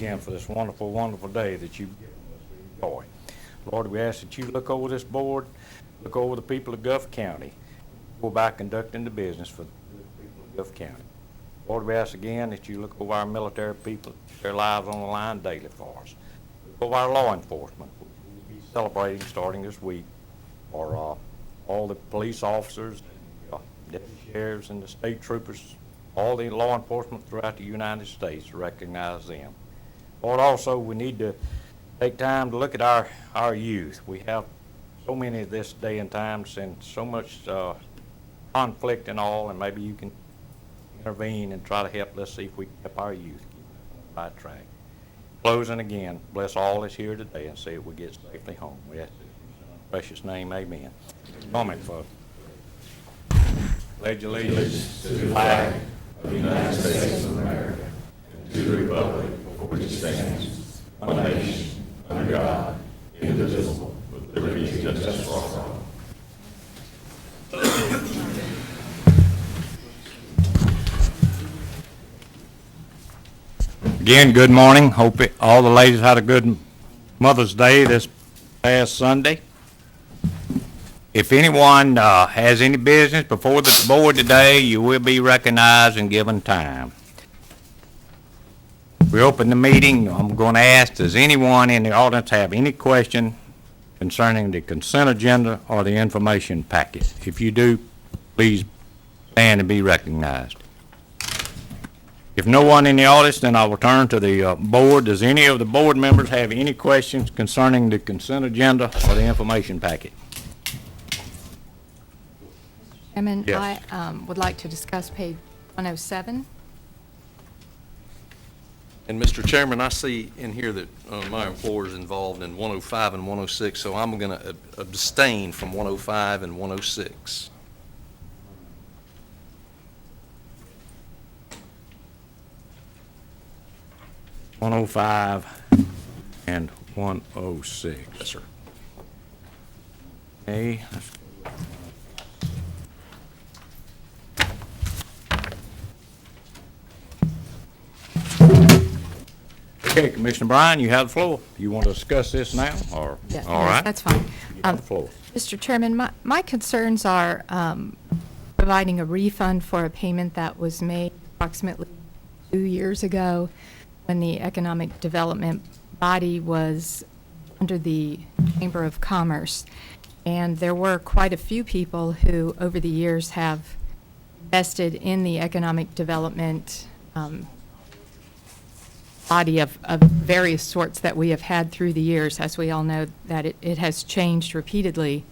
again for this wonderful, wonderful day that you've given us to enjoy. Lord, we ask that you look over this board, look over the people of Gulf County, go by conducting the business for the people of Gulf County. Lord, we ask again that you look over our military people, their lives on the line daily for us. Look over our law enforcement. We'll be celebrating starting this week for all the police officers, deputy sheriffs, and the state troopers, all the law enforcement throughout the United States, to recognize them. Lord, also we need to take time to look at our youth. We have so many of this day and time and so much conflict and all, and maybe you can intervene and try to help. Let's see if we can help our youth keep on the right track. Closing again, bless all that's here today and see if we get safely home. We ask this in your son's precious name, amen. Moment, folks. Pledge allegiance to the flag of the United States of America and to the republic for which it stands, one nation, under God, indivisible, with liberty and justice for all. Again, good morning. Hope all the ladies had a good Mother's Day this past Sunday. If anyone has any business before the board today, you will be recognized and given time. We open the meeting. I'm going to ask, does anyone in the audience have any question concerning the consent agenda or the information packet? If you do, please stand and be recognized. If no one in the audience, then I will turn to the board. Does any of the board members have any questions concerning the consent agenda or the information packet? Chairman, Yes. I would like to discuss page 107. And Mr. Chairman, I see in here that my employer is involved in 105 and 106, so I'm going to abstain from 105 and 106. .105 and 106. Yes, sir. Okay. Okay, Commissioner Bryan, you have the floor. You want to discuss this now, or? Yeah, All yes, right. that's fine. You have the floor. Mr. Chairman, my concerns are providing a refund for a payment that was made approximately 2 years ago when the economic development body was under the Chamber of Commerce. And there were quite a few people who, over the years, have invested in the economic development body of various sorts that we have had through the years. As we all know, that it has changed repeatedly.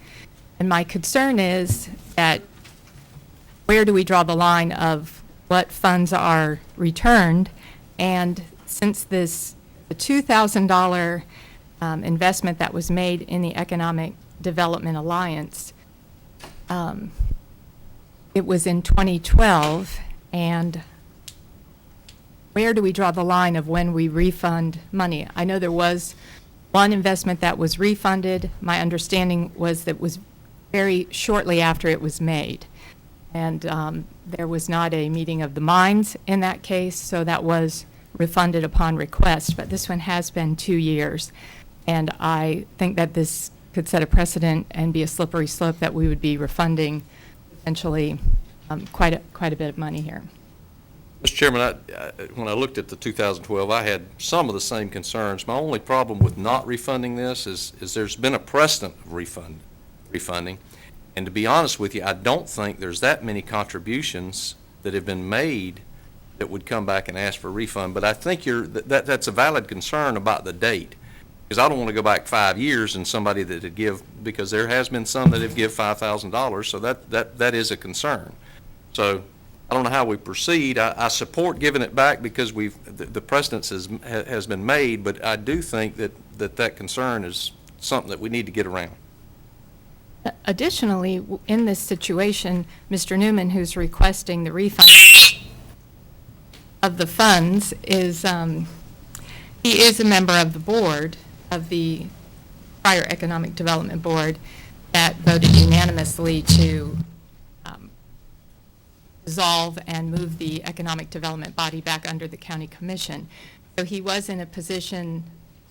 And my concern is that where do we draw the line of what funds are returned? And since the $2,000 investment that was made in the Economic Development Alliance, it was in 2012, and where do we draw the line of when we refund money? I know there was one investment that was refunded. My understanding was that it was very shortly after it was made. And there was not a meeting of the minds in that case, so that was refunded upon request. But this one has been 2 years. And I think that this could set a precedent and be a slippery slope that we would be refunding potentially quite a bit of money here. Mr. Chairman, when I looked at the 2012, I had some of the same concerns. My only problem with not refunding this is there's been a precedent of refunding. And to be honest with you, I don't think there's that many contributions that have been made that would come back and ask for a refund. But I think that's a valid concern about the date, because I don't want to go back 5 years and somebody that would give, because there has been some that have give $5,000, so that is a concern. So I don't know how we proceed. I support giving it back because the precedence has been made, but I do think that concern is something that we need to get around. Additionally, in this situation, Mr. Newman, who's requesting the refund of the funds, he is a member of the board of the prior Economic Development Board that voted unanimously to dissolve and move the economic development body back under the county commission. So he was in a position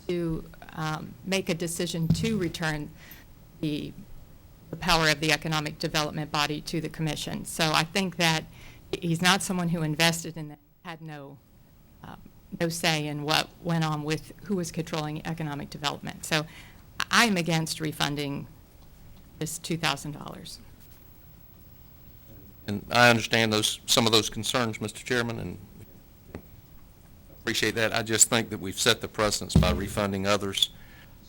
to make a decision to return the power of the economic development body to the commission. So I think that he's not someone who invested in that, had no say in what went on with who was controlling economic development. So I'm against refunding this $2,000. And I understand some of those concerns, Mr. Chairman, and appreciate that. I just think that we've set the precedence by refunding others.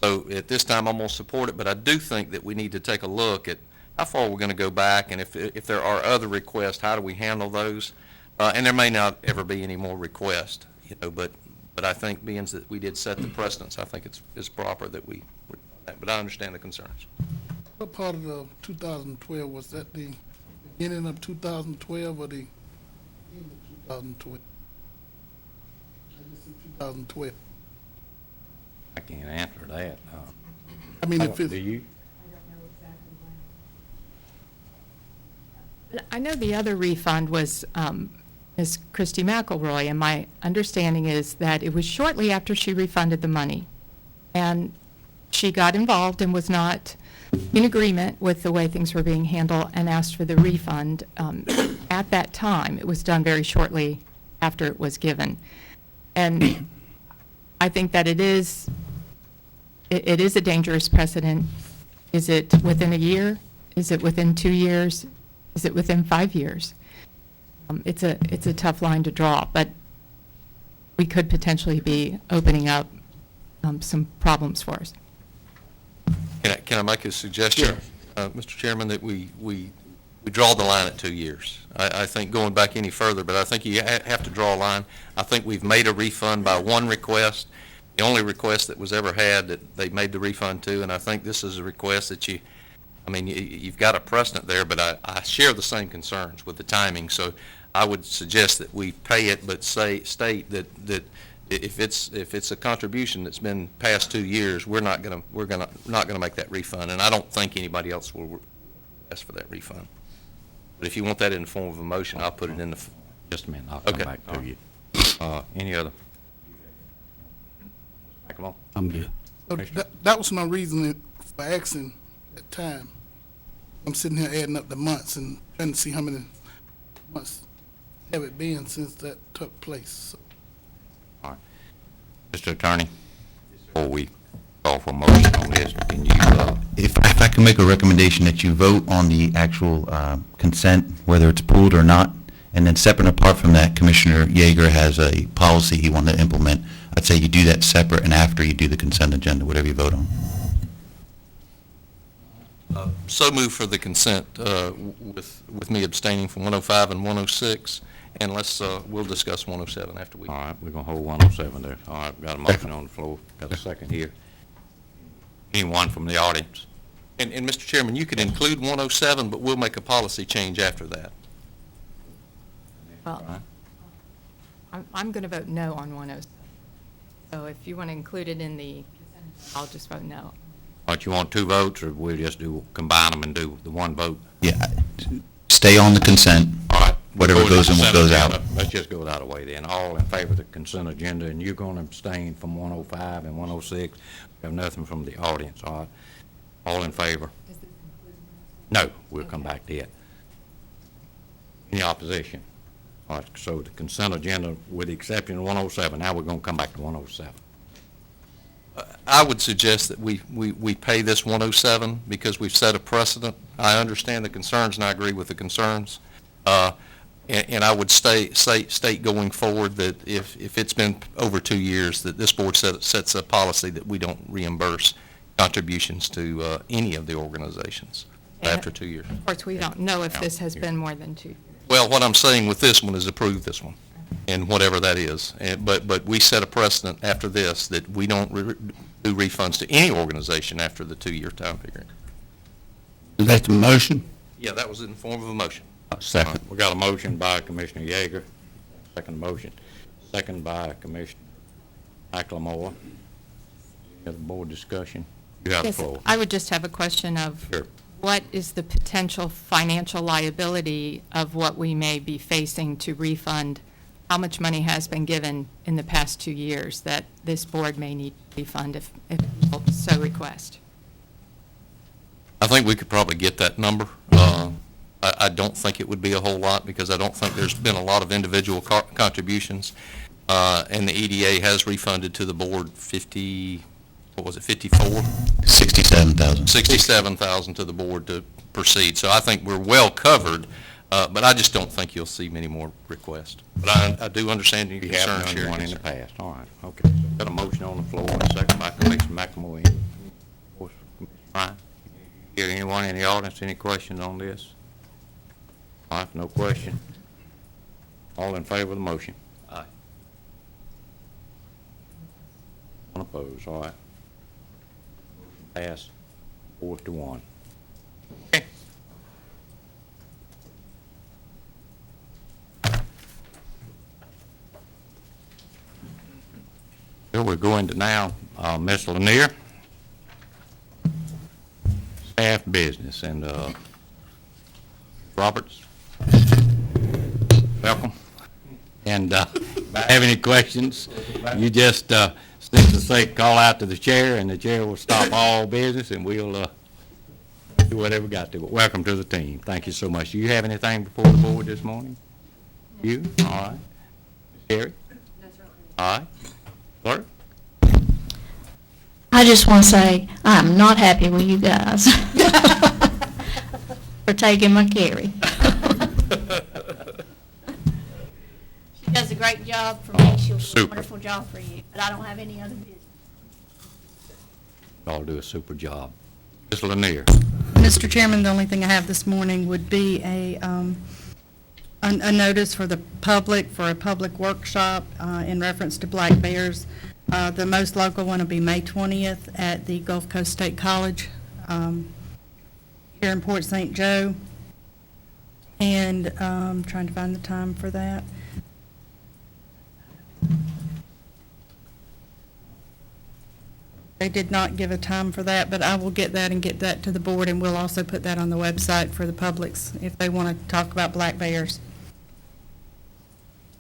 So at this time, I'm going to support it, but I do think that we need to take a look at how far we're going to go back, and if there are other requests, how do we handle those? And there may not ever be any more requests, but I think being that we did set the precedence, I think it's proper that we, but I understand the concerns. What part of the 2012, was that the beginning of 2012 or the end of 2012? I just said 2012. I can't answer that. I mean, if Do it's, you? I know the other refund was Ms. Christy McElroy, and my understanding is that it was shortly after she refunded the money. And she got involved and was not in agreement with the way things were being handled and asked for the refund. At that time, it was done very shortly after it was given. And I think that it is a dangerous precedent. Is it within a year? Is it within 2 years? Is it within 5 years? It's a tough line to draw, but we could potentially be opening up some problems for us. Can I make a suggestion, Mr. Chairman, that we draw the line at 2 years? I think going back any further, but I think you have to draw a line. I think we've made a refund by one request, the only request that was ever had that they made the refund to, and I think this is a request that you've got a precedent there, but I share the same concerns with the timing, so I would suggest that we pay it, but state that if it's a contribution that's been past 2 years, we're not gonna make that refund, and I don't think anybody else will ask for that refund. But if you want that in the form of a motion, I'll put it in the. Just a minute, I'll come Okay. back to you. Any other? Come on. I'm good. so that was my reason for asking at the time. I'm sitting here adding up the months and trying to see how many months have it been since that took place. So, Mr. Attorney, before we call for a motion on this, can you, If I can make a recommendation that you vote on the actual consent, whether it's pulled or not, and then separate and apart from that, Commissioner Yeager has a policy he wanted to implement. I'd say you do that separate and after you do the consent agenda, whatever you vote on. So move for the consent with me abstaining from 105 and 106, and we'll discuss 107 after we. all right, we're gonna hold 107 there. All right, got a motion on the floor, got a second here. Anyone from the audience? And Mr. Chairman, you could include 107, but we'll make a policy change after that. Well, I'm going to vote no on 107. So if you want to include it in the consent, I'll just vote no. All right, you want 2 votes, or we'll just combine them and do the 1 vote? Yeah, stay on the consent. All right. Whatever We'll go goes to in, what consent goes out. agenda. Let's just go without a way then. All in favor of the consent agenda, and you're going to abstain from 105 and 106. We have nothing from the audience, all right? All in favor? No, we'll come back to it. Any opposition? All right, so the consent agenda, with the exception of 107, now we're going to come back to 107. I would suggest that we pay this 107 because we've set a precedent. I understand the concerns, and I agree with the concerns. And I would state going forward that if it's been over 2 years, that this board sets a policy that we don't reimburse contributions to any of the organizations after 2 years. Of course, we don't know if this has been more than 2 years. Well, what I'm saying with this one is approve this one, and whatever that is. But we set a precedent after this that we don't do refunds to any organization after the 2-year time period. Is that the motion? Yeah, that was in the form of a motion. Second. We got a motion by Commissioner Yeager, second motion, second by Commissioner McLemore. Any other board discussion? You have the Yes, floor. I would just have a question of Sure. what is the potential financial liability of what we may be facing to refund how much money has been given in the past 2 years that this board may need to refund if people so request. I think we could probably get that number. I don't think it would be a whole lot, because I don't think there's been a lot of individual contributions. And the EDA has refunded to the board 54? 67,000. 67,000 to the board to proceed. So I think we're well covered, but I just don't think you'll see many more requests. But I do understand your You have concerns, done Sherry. one in the past, all right, okay. Got a motion on the floor, and a second by Commissioner McLemore. Of course, Commissioner Bryant. Hear anyone in the audience, any questions on this? All right, no question. All in favor of the motion? Aye. Unopposed, all right. Pass 4-1. Okay. Here we're going to now, Ms. Lanier. Staff business, and Roberts, welcome. And if I have any questions, you just, stick to say, call out to the chair, and the chair will stop all business, and we'll do whatever we got to. But welcome to the team. Thank you so much. Do you have anything before the board this morning? You? All right. Sherry? All right. Clerk? I just want to say, I'm not happy with you guys for taking my carry. She does a great job for me. She'll do a super. wonderful job for you, but I don't have any other business. Y'all do a super job. Ms. Lanier? Mr. Chairman, the only thing I have this morning would be a notice for the public, for a public workshop in reference to black bears. The most local one will be May 20th at the Gulf Coast State College here in Port St. Joe. And trying to find the time for that. They did not give a time for that, but I will get that and get that to the board, and we'll also put that on the website for the publics if they want to talk about black bears.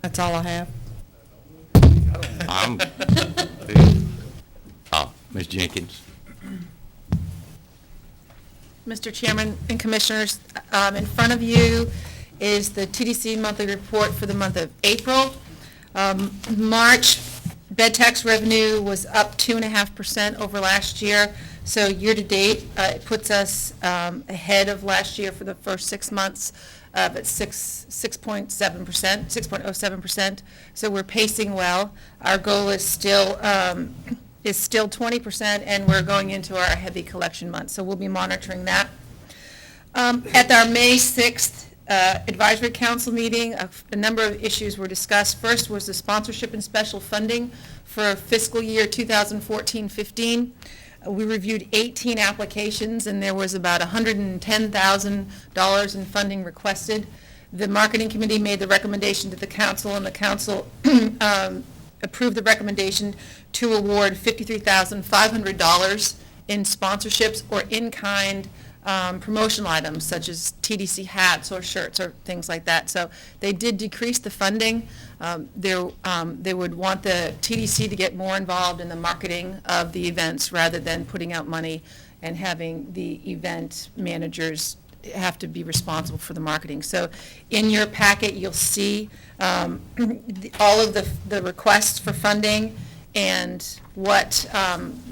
That's all I have. Ms. Jenkins? Mr. Chairman and Commissioners, in front of you is the TDC monthly report for the month of April. March, bed tax revenue was up 2.5% over last year. So year-to-date, it puts us ahead of last year for the first 6 months at 6.7%, 6.07%. So we're pacing well. Our goal is still 20%, and we're going into our heavy collection month. So we'll be monitoring that. At our May 6th Advisory Council meeting, a number of issues were discussed. First was the sponsorship and special funding for fiscal year 2014-15. We reviewed 18 applications, and there was about $110,000 in funding requested. The marketing committee made the recommendation to the council, and the council approved the recommendation to award $53,500 in sponsorships or in-kind promotional items such as TDC hats or shirts or things like that. So they did decrease the funding. They would want the TDC to get more involved in the marketing of the events rather than putting out money and having the event managers have to be responsible for the marketing. So in your packet, you'll see all of the requests for funding and what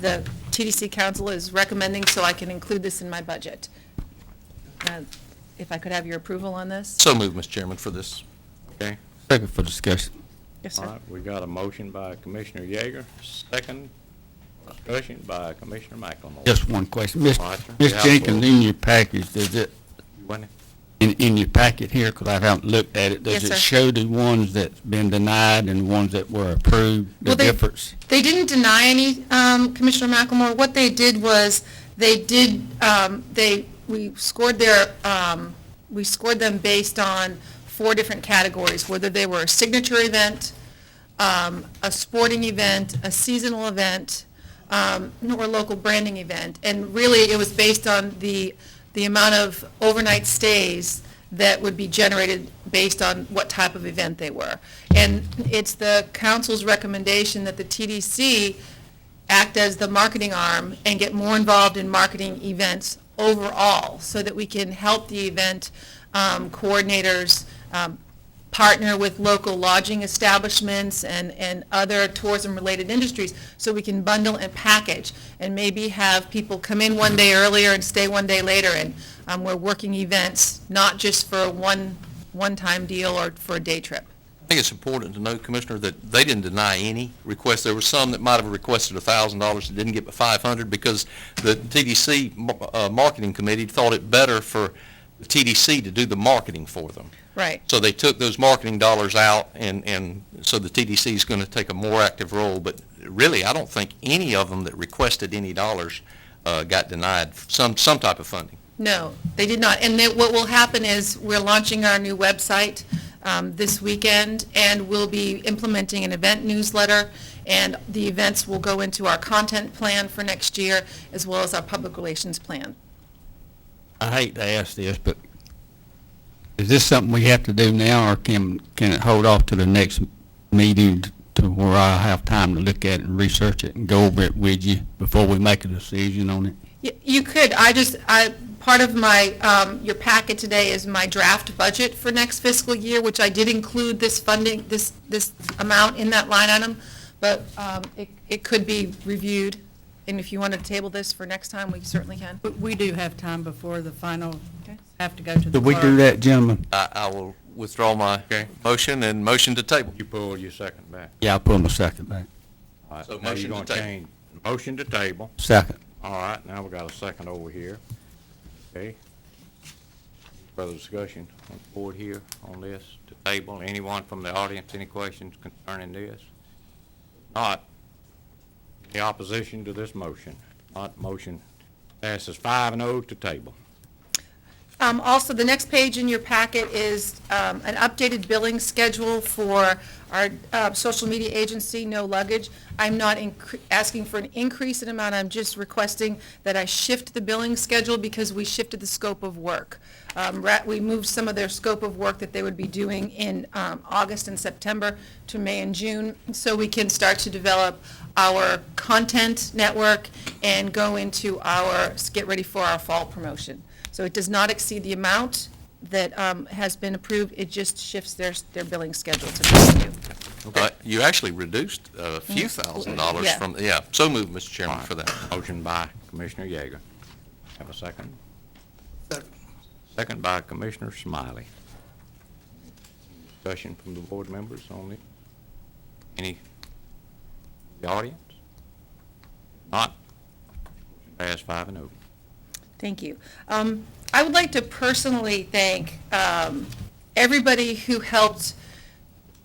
the TDC Council is recommending, so I can include this in my budget. If I could have your approval on this? So moved, Mr. Chairman, for this. Okay. Second for discussion. Yes, All sir. right, we got a motion by Commissioner Yeager, second discussion by Commissioner McLemore. Just one question. Miss All right, sir. Miss Yeah, Jenkins, in your package, does it, You want it? in your packet here, because I haven't looked at it, Yes, does sir. it show the ones that's been denied and the ones that were approved, the Well, difference? They didn't deny any, Commissioner McLemore. What they did was, we scored them based on 4 different categories, whether they were a signature event, a sporting event, a seasonal event, or a local branding event. And really, it was based on the amount of overnight stays that would be generated based on what type of event they were. And it's the council's recommendation that the TDC act as the marketing arm and get more involved in marketing events overall, so that we can help the event coordinators partner with local lodging establishments and other tourism-related industries, so we can bundle and package, and maybe have people come in one day earlier and stay one day later, and we're working events, not just for a one-time deal or for a day trip. I think it's important to note, Commissioner, that they didn't deny any requests. There were some that might have requested $1,000 that didn't get but $500 because the TDC marketing committee thought it better for the TDC to do the marketing for them. Right. So they took those marketing dollars out, and so the TDC is going to take a more active role. But really, I don't think any of them that requested any dollars got denied some type of funding. No, they did not. And what will happen is we're launching our new website this weekend, and we'll be implementing an event newsletter, and the events will go into our content plan for next year, as well as our public relations plan. I hate to ask this, but is this something we have to do now, or can it hold off to the next meeting to where I have time to look at it and research it and go over it with you before we make a decision on it? You could. Part of my, your packet today is my draft budget for next fiscal year, which I did include this funding, this amount in that line item, but it could be reviewed, and if you want to table this for next time, we certainly can. But we do have time before the final, Okay. have to go to the Did we clerk. do that, gentlemen? I will withdraw my motion and motion to table. You pull your second back. Yeah, I'll pull my second back. All right, So now motion you're to gonna table. change, motion to table. Second. All right, now we got a second over here. Okay. Further discussion on the board here on this to table? Anyone from the audience, any questions concerning this? Not. Any opposition to this motion? Not, motion passes 5-0 to table. Also, the next page in your packet is an updated billing schedule for our social media agency, No Luggage. I'm not asking for an increase in amount, I'm just requesting that I shift the billing schedule because we shifted the scope of work. We moved some of their scope of work that they would be doing in August and September to May and June, so we can start to develop our content network and go into get ready for our fall promotion. So it does not exceed the amount that has been approved, it just shifts their billing schedule to this new. You actually reduced a few $1,000s Yeah. from, so moved, Mr. Chairman, for that. Motion by Commissioner Yeager. Have a second? Second. Second by Commissioner Smiley. Discussion from the board members on it? Any, the audience? Not? Pass 5-0. Thank you. I would like to personally thank everybody who helped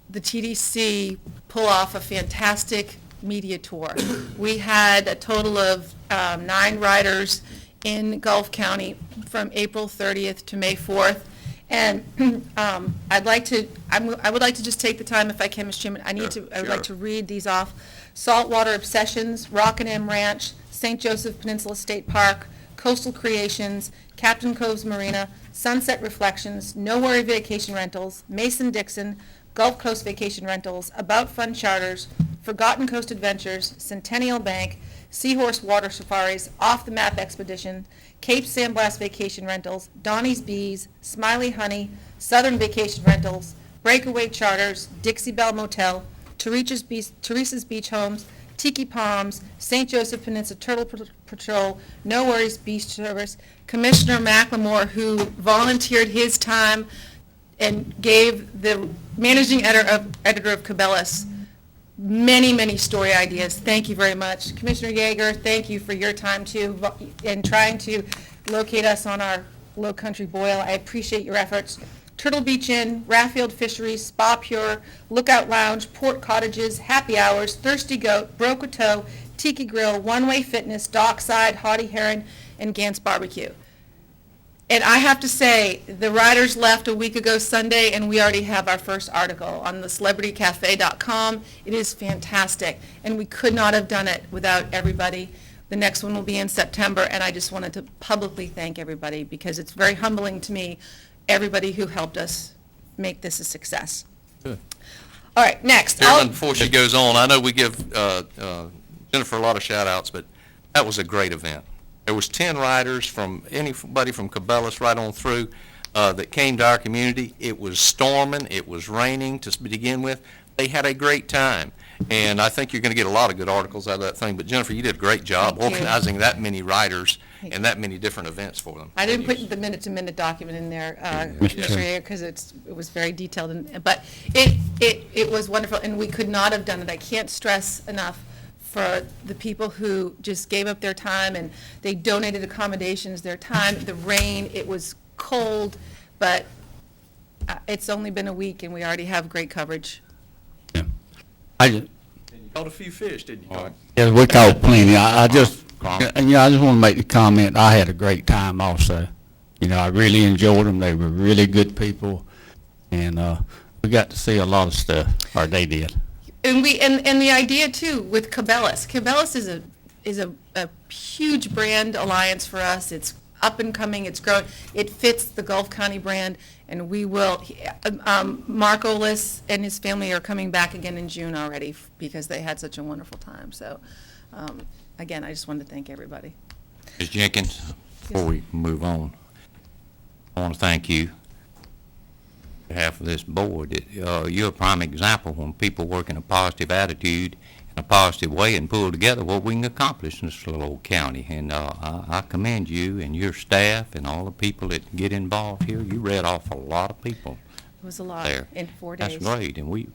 the TDC pull off a fantastic media tour. We had a total of 9 riders in Gulf County from April 30th to May 4th. And I would like to just take the time, if I can, Mr. Chairman. I would like to read these off. Saltwater Obsessions, Rockin' M Ranch, St. Joseph Peninsula State Park, Coastal Creations, Captain Cove's Marina, Sunset Reflections, No Worry Vacation Rentals, Mason-Dixon, Gulf Coast Vacation Rentals, About Fun Charters, Forgotten Coast Adventures, Centennial Bank, Seahorse Water Safaris, Off the Map Expedition, Cape Sandblast Vacation Rentals, Donnie's Bees, Smiley Honey, Southern Vacation Rentals, Breakaway Charters, Dixie Belle Motel, Teresa's Beach Homes, Tiki Palms, St. Joseph Peninsula Turtle Patrol, No Worries Beach Service, Commissioner McLemore, who volunteered his time and gave the managing editor of Cabela's many, many story ideas. Thank you very much. Commissioner Yeager, thank you for your time too, in trying to locate us on our low country boil. I appreciate your efforts. Turtle Beach Inn, Raffield Fisheries, Spa Pure, Lookout Lounge, Port Cottages, Happy Hours, Thirsty Goat, Broke Toe, Tiki Grill, One Way Fitness, Dockside, Haughty Heron, and Gantz Barbecue. And I have to say, the riders left a week ago Sunday, and we already have our first article on the celebritycafe.com. It is fantastic, and we could not have done it without everybody. The next one will be in September, and I just wanted to publicly thank everybody because it's very humbling to me everybody who helped us make this a success. Good. All right, next. Chairman, before she goes on, I know we give Jennifer a lot of shout-outs, but that was a great event. There was 10 riders from anybody from Cabela's right on through that came to our community. It was storming, it was raining to begin with. They had a great time, and I think you're going to get a lot of good articles out of that thing. But Jennifer, you did a great job Thank you. organizing that many riders Thank and that many different events for them. I didn't put the minute-to-minute document in there, Mr. Mr. Ayer, because it was very detailed, but it was wonderful, and we could not have done it. I can't stress enough for the people who just gave up their time, and they donated accommodations, their time, the rain, it was cold, but it's only been a week, and we already have great coverage. Yeah. I just, And you caught a few fish, didn't you, Carl? yeah, we caught plenty. I just want to make the comment, I had a great time also. I really enjoyed them. They were really good people, and we got to see a lot of stuff, or they did. And the idea too with Cabela's. Cabela's is a huge brand alliance for us. It's up and coming. It's growing. It fits the Gulf County brand, and we will. Mark Olis and his family are coming back again in June already because they had such a wonderful time. So, again, I just wanted to thank everybody. Ms. Jenkins, before we move on, I want to thank you on behalf of this board. You're a prime example when people work in a positive attitude, in a positive way, and pull together what we can accomplish in this little old county. And I commend you and your staff and all the people that get involved here. You read off a lot of people It was a lot there. in 4 days. That's great, and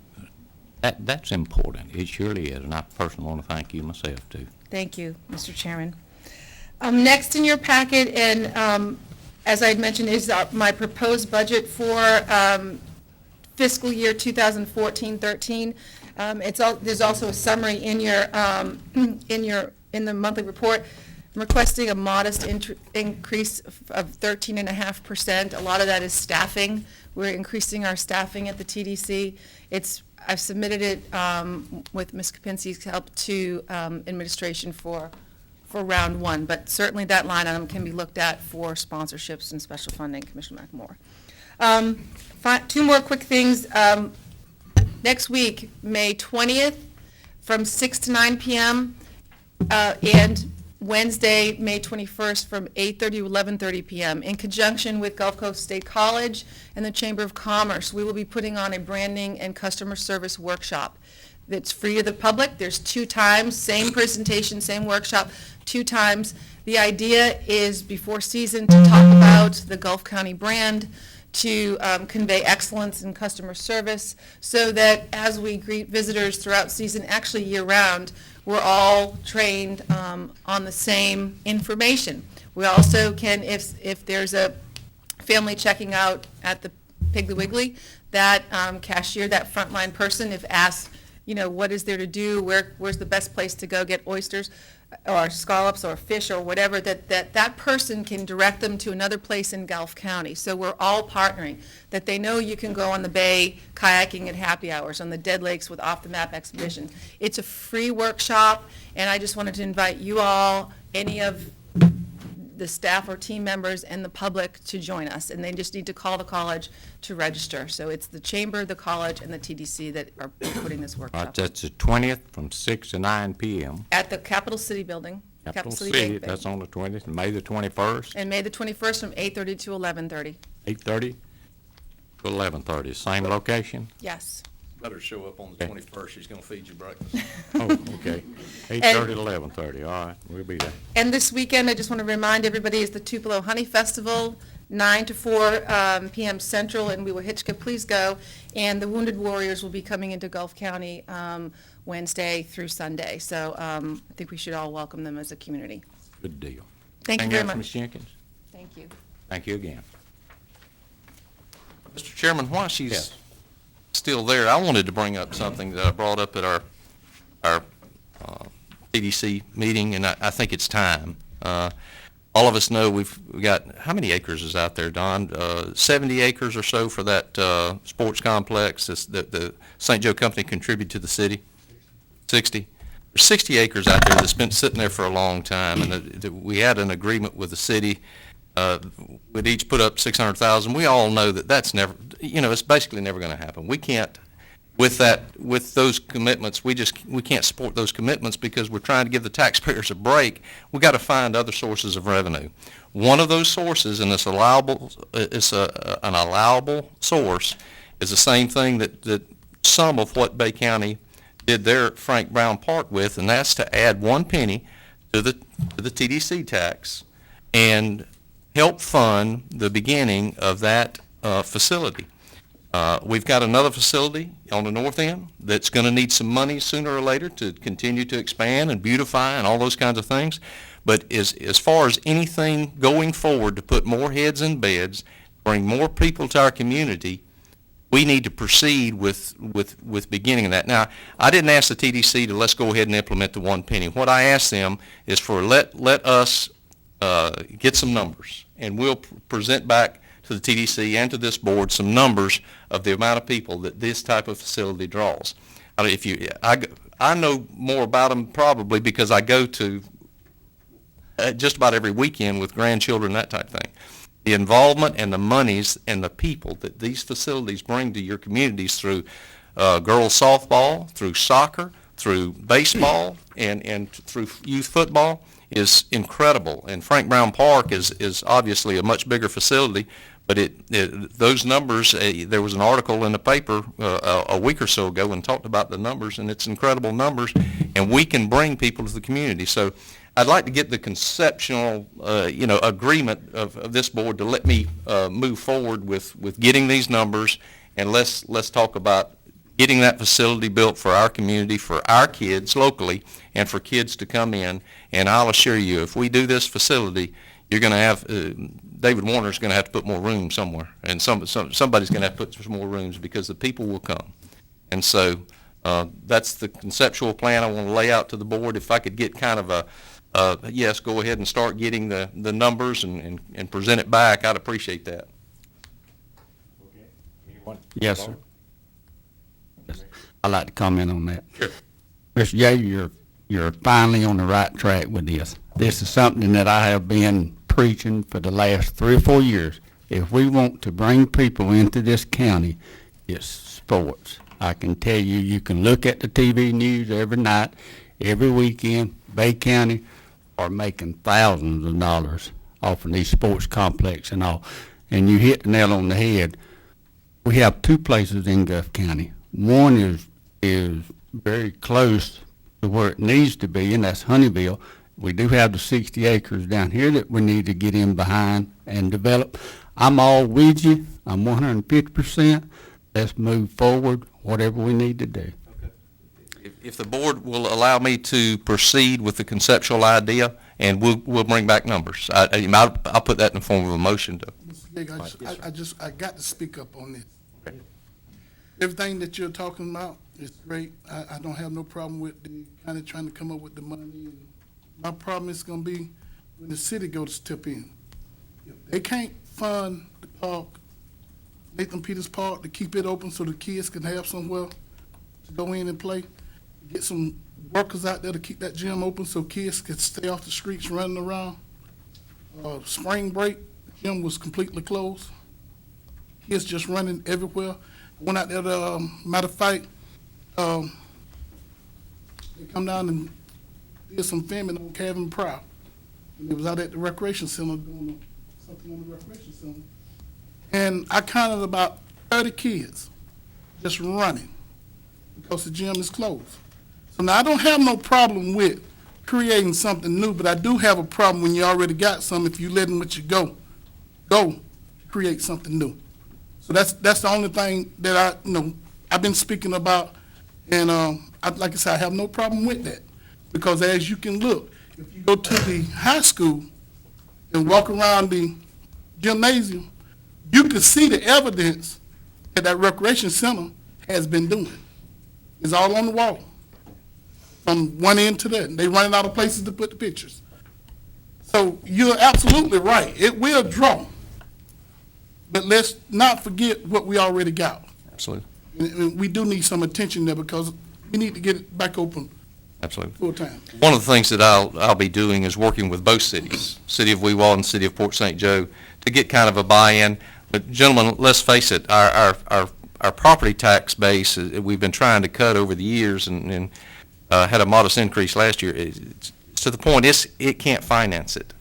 that's important. It surely is, and I personally want to thank you myself, too. Thank you, Mr. Chairman. Next in your packet, and as I had mentioned, is my proposed budget for fiscal year 2014-13. There's also a summary in the monthly report. I'm requesting a modest increase of 13.5%. A lot of that is staffing. We're increasing our staffing at the TDC. I've submitted it with Ms. Kapinski's help to administration for round one, but certainly that line item can be looked at for sponsorships and special funding, Commissioner McMorro. Two more quick things. Next week, May 20th, from 6 to 9 p.m., and Wednesday, May 21st, from 8:30 to 11:30 p.m., in conjunction with Gulf Coast State College and the Chamber of Commerce. We will be putting on a branding and customer service workshop that's free to the public. There's 2 times, same presentation, same workshop, 2 times. The idea is before season to talk about the Gulf County brand, to convey excellence in customer service, so that as we greet visitors throughout season, actually year-round, we're all trained on the same information. We also can, if there's a family checking out at the Piggly Wiggly, that cashier, that frontline person, if asked, what is there to do, where's the best place to go get oysters or scallops or fish or whatever, that person can direct them to another place in Gulf County. So we're all partnering, that they know you can go on the bay kayaking at happy hours, on the Dead Lakes with Off the Map expeditions. It's a free workshop, and I just wanted to invite you all, any of the staff or team members and the public, to join us, and they just need to call the college to register. So it's the Chamber, the college, and the TDC that are putting this All right, workshop. that's the 20th from 6 to 9 p.m. At the Capital City Building. Capital City City, Bank. that's on the 20th, May the 21st, And May the 21st from 8:30 to 11:30. 8:30 to 11:30, same location? Yes. Better show up on the 21st, she's going to feed you breakfast. Oh, okay. 8:30 to 11:30, all right, we'll be there. And this weekend, I just want to remind everybody, is the Tupelo Honey Festival, 9 to 4 p.m. Central, and we will Hitchcock, please go. And the Wounded Warriors will be coming into Gulf County Wednesday through Sunday. So I think we should all welcome them as a community. Good deal. Thank you Anything very else, much. Ms. Jenkins? Thank you. Thank you again. Mr. Chairman, while she's Yes. still there, I wanted to bring up something that I brought up at our PDC meeting, and I think it's time. All of us know we've got, how many acres is out there, Don? 70 acres or so for that sports complex that the St. Joe Company contributed to the city? 60? There's 60 acres out there that's been sitting there for a long time, and we had an agreement with the city would each put up 600,000. We all know that that's never, it's basically never going to happen. We can't, with those commitments, we can't support those commitments because we're trying to give the taxpayers a break. We got to find other sources of revenue. One of those sources, and it's allowable, an allowable source, is the same thing that some of what Bay County did their Frank Brown Park with, and that's to add 1 penny to the TDC tax and help fund the beginning of that facility. We've got another facility on the north end that's going to need some money sooner or later to continue to expand and beautify and all those kinds of things. But as far as anything going forward to put more heads in beds, bring more people to our community, we need to proceed with beginning that. Now, I didn't ask the TDC to let's go ahead and implement the 1 penny. What I asked them is for let us get some numbers, and we'll present back to the TDC and to this board some numbers of the amount of people that this type of facility draws. I mean, I know more about them probably because I go to just about every weekend with grandchildren, that type of thing. The involvement and the monies and the people that these facilities bring to your communities through girls softball, through soccer, through baseball, and through youth football is incredible. And Frank Brown Park is obviously a much bigger facility, but those numbers, there was an article in the paper a week or so ago and talked about the numbers, and it's incredible numbers, and we can bring people to the community. So I'd like to get the conceptual, agreement of this board to let me move forward with getting these numbers, and let's talk about getting that facility built for our community, for our kids locally, and for kids to come in. And I'll assure you, if we do this facility, you're going to have, David Warner's going to have to put more rooms somewhere, and somebody's going to have to put some more rooms because the people will come. And so that's the conceptual plan I want to lay out to the board. If I could get kind of yes, go ahead and start getting the numbers and present it back, I'd appreciate that. Yes, sir. I'd like to comment on that. Sure. Mr. Yeager, you're finally on the right track with this. This is something that I have been preaching for the last 3 or 4 years. If we want to bring people into this county, it's sports. I can tell you, you can look at the TV news every night, every weekend. Bay County are making thousands of dollars off of these sports complexes and all. And you hit the nail on the head. We have 2 places in Gulf County. One is very close to where it needs to be, and that's Honeyville. We do have the 60 acres down here that we need to get in behind and develop. I'm all with you. I'm 150%. Let's move forward, whatever we need to do. If the board will allow me to proceed with the conceptual idea, and we'll bring back numbers. I'll put that in the form of a motion to. Mr. Yeager, I got to speak up on this. Okay. Everything that you're talking about is great. I don't have no problem with the county trying to come up with the money. And my problem is going to be when the city go to step in. If they can't fund the park, Nathan Peters Park, to keep it open so the kids can have somewhere to go in and play, get some workers out there to keep that gym open so kids can stay off the streets running around. Spring break, the gym was completely closed. Kids just running everywhere. Went out there, matter of fact, they come down and did some filming on Kevin Proud. And it was out at the recreation center doing something on the recreation center. And I counted about 30 kids just running because the gym is closed. So now I don't have no problem with creating something new, but I do have a problem when you already got some, if you letting what you go create something new. So that's the only thing that I've been speaking about, and like I said, I have no problem with that, because as you can look, if you go to the high school and walk around the gymnasium, you can see the evidence that recreation center has been doing. It's all on the wall, from one end to the other. They running out of places to put the pictures. So you're absolutely right. It will draw. But let's not forget what we already got. Absolutely. And we do need some attention there, because we need to get it back open Absolutely. full-time. One of the things that I'll be doing is working with both cities, City of Wewald and City of Port St. Joe, to get kind of a buy-in. But gentlemen, let's face it, our property tax base, we've been trying to cut over the years and had a modest increase last year. It's to the point, it can't finance it.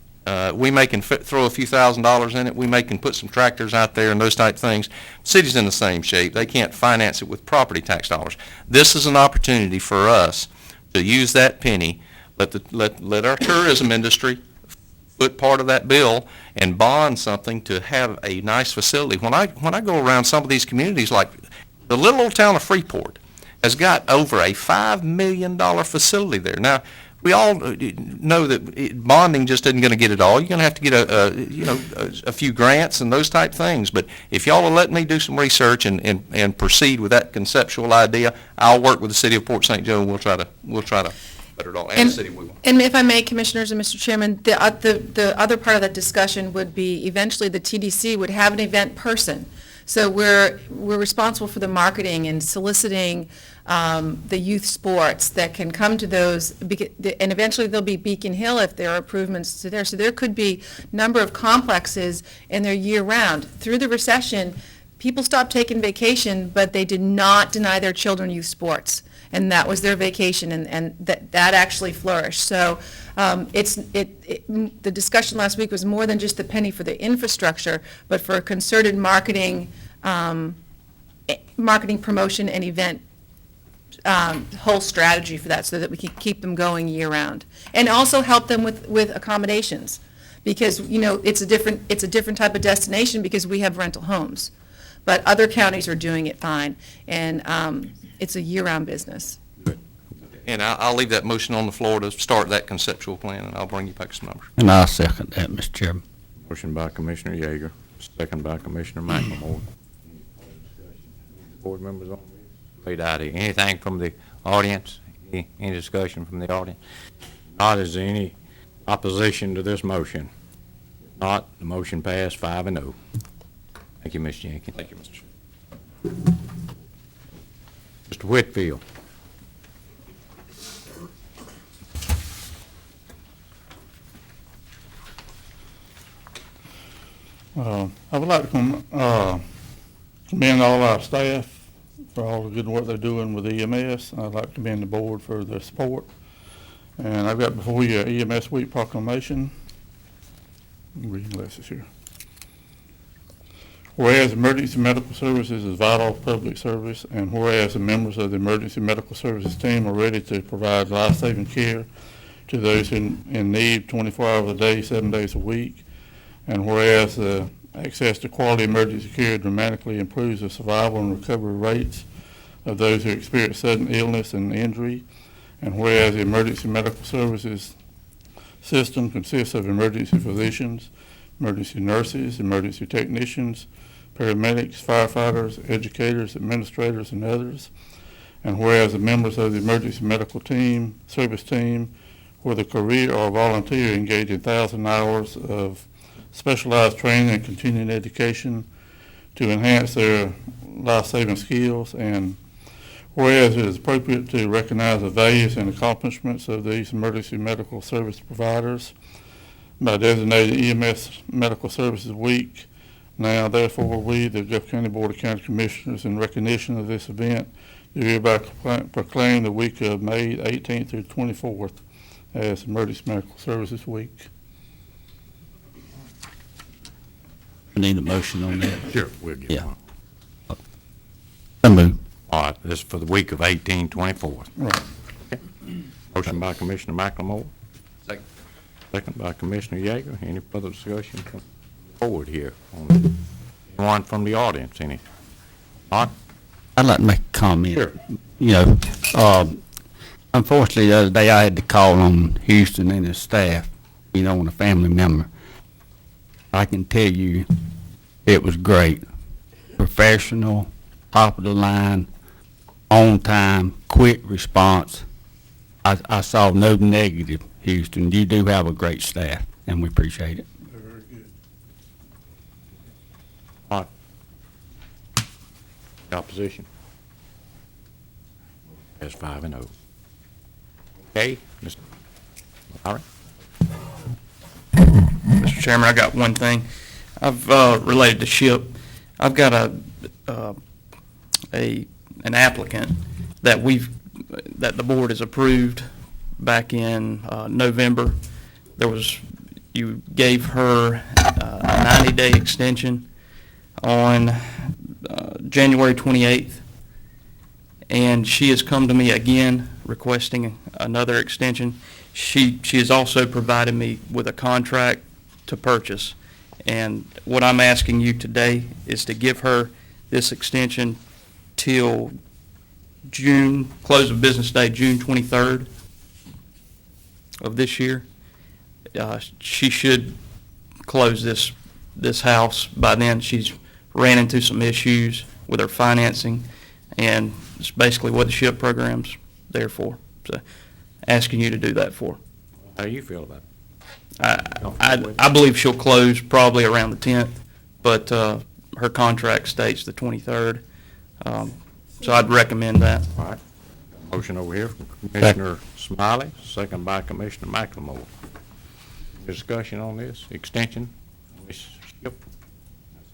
We may can throw a few $1,000s in it, we may can put some tractors out there and those type things. City's in the same shape, they can't finance it with property tax dollars. This is an opportunity for us to use that penny, let our tourism industry foot part of that bill and bond something to have a nice facility. When I go around some of these communities, like the little old town of Freeport has got over a $5 million facility there. Now, we all know that bonding just isn't going to get it all. You're going to have to get a few grants and those type things. But if y'all will let me do some research and proceed with that conceptual idea, I'll work with the City of Port St. Joe and we'll try to better it all. And the City of Wewald. And if I may, Commissioners and Mr. Chairman, the other part of that discussion would be eventually the TDC would have an event person. So we're responsible for the marketing and soliciting the youth sports that can come to those, and eventually there'll be Beacon Hill if there are improvements to there. So there could be a number of complexes, and they're year-round. Through the recession, people stopped taking vacation, but they did not deny their children youth sports. And that was their vacation, and that actually flourished. So the discussion last week was more than just the penny for the infrastructure, but for a concerted marketing, promotion, and event whole strategy for that, so that we can keep them going year-round, and also help them with accommodations, because it's a different type of destination because we have rental homes, but other counties are doing it fine, and it's a year-round business. And I'll leave that motion on the floor to start that conceptual plan, and I'll bring you back some numbers. And I'll second that, Mr. Chairman. Motion by Commissioner Yeager, second by Commissioner McLemore. Board members on this? Wait, anything from the audience? Any discussion from the audience? Not, is there any opposition to this motion? Not, the motion passed 5-0. Thank you, Ms. Jenkins. Thank you, Mr. Chairman. Mr. Whitfield. I would like to commend all our staff for all the good work they're doing with EMS. I'd like to commend the board for their support. And I've got before you an EMS Week proclamation. I'm reading glasses here. Whereas emergency medical services is vital public service, and whereas the members of the emergency medical services team are ready to provide life-saving care to those in need 24 hours a day, 7 days a week, and whereas the access to quality emergency care dramatically improves the survival and recovery rates of those who experience sudden illness and injury, and whereas the emergency medical services system consists of emergency physicians, emergency nurses, emergency technicians, paramedics, firefighters, educators, administrators, and others, and whereas the members of the emergency medical team, service team, whether career or volunteer, engage in 1,000 hours of specialized training and continuing education to enhance their life-saving skills, and whereas it is appropriate to recognize the values and accomplishments of these emergency medical service providers by designating EMS Medical Services Week. Now, therefore, we, the Gulf County Board of County Commissioners, in recognition of this event, do hereby proclaim the week of May 18th through 24th as Emergency Medical Services Week. I need a motion on that. Sure, we'll get Yeah. one. So moved. All right, this is for the week of 18/24. Right. Motion by Commissioner McLemore, Second. second by Commissioner Yeager. Any further discussion from the board here? Anyone from the audience, any? Not? I'd like to make a comment. Sure. Unfortunately, the other day I had to call on Houston and his staff, on a family member. I can tell you, it was great. Professional, top of the line, on time, quick response. I saw no negative, Houston. You do have a great staff, and we appreciate it. Very good. Not? Opposition? That's 5-0. Okay, Mr. Lowry? Mr. Chairman, I got one thing. I've related to SHIP. I've got an applicant that the board has approved back in November. You gave her a 90-day extension on January 28th, and she has come to me again requesting another extension. She has also provided me with a contract to purchase, and what I'm asking you today is to give her this extension till June, close of business day, June 23rd of this year. She should close this house by then. She's ran into some issues with her financing, and it's basically what the SHIP program's there for. So, asking you to do that for her. How do you feel about it? I believe she'll close probably around the 10th, but her contract states the 23rd. So I'd recommend that. All right. Motion over here from Commissioner Smiley, second by Commissioner McLemore. Discussion on this extension?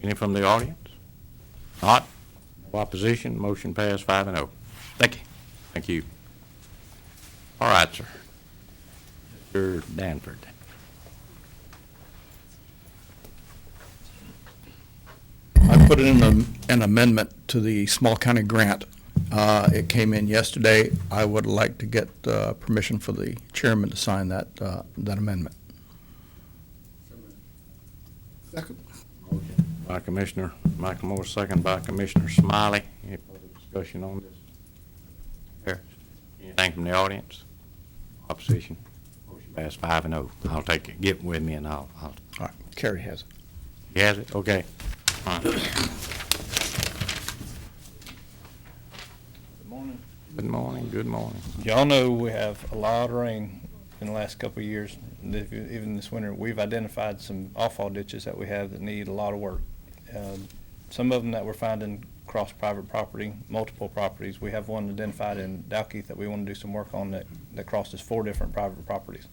Any from the audience? Not? No opposition, motion passed 5-0. Thank you. Thank you. All right, sir. Mr. Danford. I put in an amendment to the small county grant. It came in yesterday. I would like to get permission for the chairman to sign that amendment. Second. By Commissioner McLemore, second by Commissioner Smiley. Any further discussion on this? Here. Anything from the audience? Opposition? Motion passed 5-0. I'll take it. Get with me and I'll. All right, Kerry has it. He has it? Okay. All right. Good morning. Good morning, good morning. Y'all know we have a lot of rain in the last couple of years. Even this winter, we've identified some off-fall ditches that we have that need a lot of work. Some of them that we're finding cross private property, multiple properties. We have one identified in Dalkeith that we want to do some work on that crosses 4 different private properties.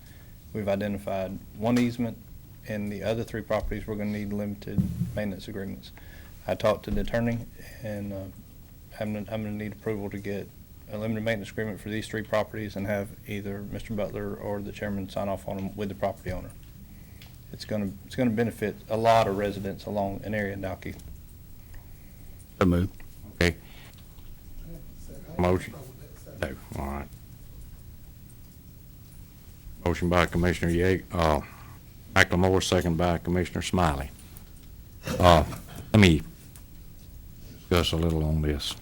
We've identified one easement, and the other 3 properties we're going to need limited maintenance agreements. I talked to the attorney, and I'm going to need approval to get a limited maintenance agreement for these 3 properties and have either Mr. Butler or the chairman sign off on them with the property owner. It's going to benefit a lot of residents along an area in Dalkeith. So move. Okay. Motion. No, all right. Motion by Commissioner McLemore, second by Commissioner Smiley. Let me discuss a little on this.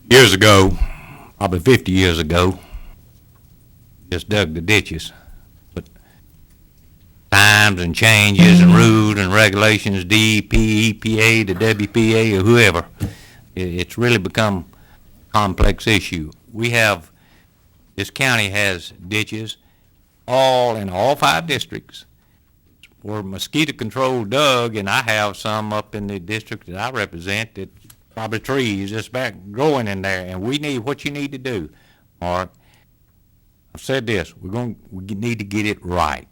Years ago, probably 50 years ago, just dug the ditches. But times and changes and rules and regulations, DEP, EPA, the WPA, or whoever, it's really become a complex issue. This county has ditches in all 5 districts where mosquito control dug, and I have some up in the district that I represent that probably trees just back growing in there, and we need what you need to do, Mark. I've said this, we need to get it right.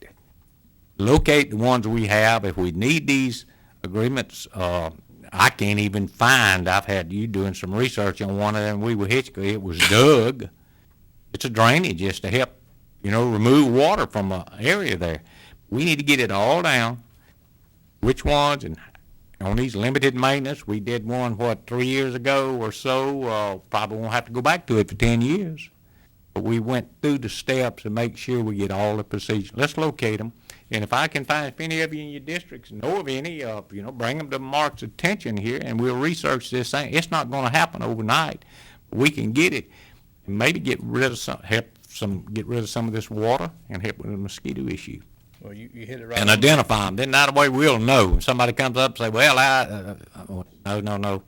Locate the ones we have. If we need these agreements, I can't even find, I've had you doing some research on one of them, we were Hitchcock, it was dug. It's a drainage just to help, remove water from an area there. We need to get it all down, which ones, and on these limited maintenance, we did one, 3 years ago or so, probably won't have to go back to it for 10 years. But we went through the steps to make sure we get all the procedures. Let's locate them, and if I can find, if any of you in your districts know of any, bring them to Mark's attention here, and we'll research this thing. It's not gonna happen overnight. We can get it, and maybe get rid of some of this water, and help with the mosquito issue. Well, you hit it right. And identify them. Then that way we'll know. If somebody comes up and say, well, no.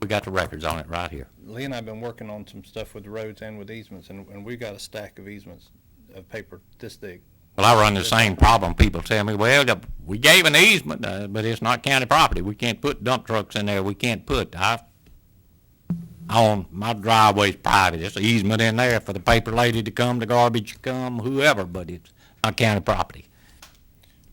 We got the records on it right here. Lee and I have been working on some stuff with the roads and with easements, and we've got a stack of easements of paper this thick. Well, I run the same problem. People tell me, well, we gave an easement, but it's not county property. We can't put dump trucks in there. We can't put, on my driveway's private. It's an easement in there for the paper lady to come, the garbage to come, whoever, but it's not county property.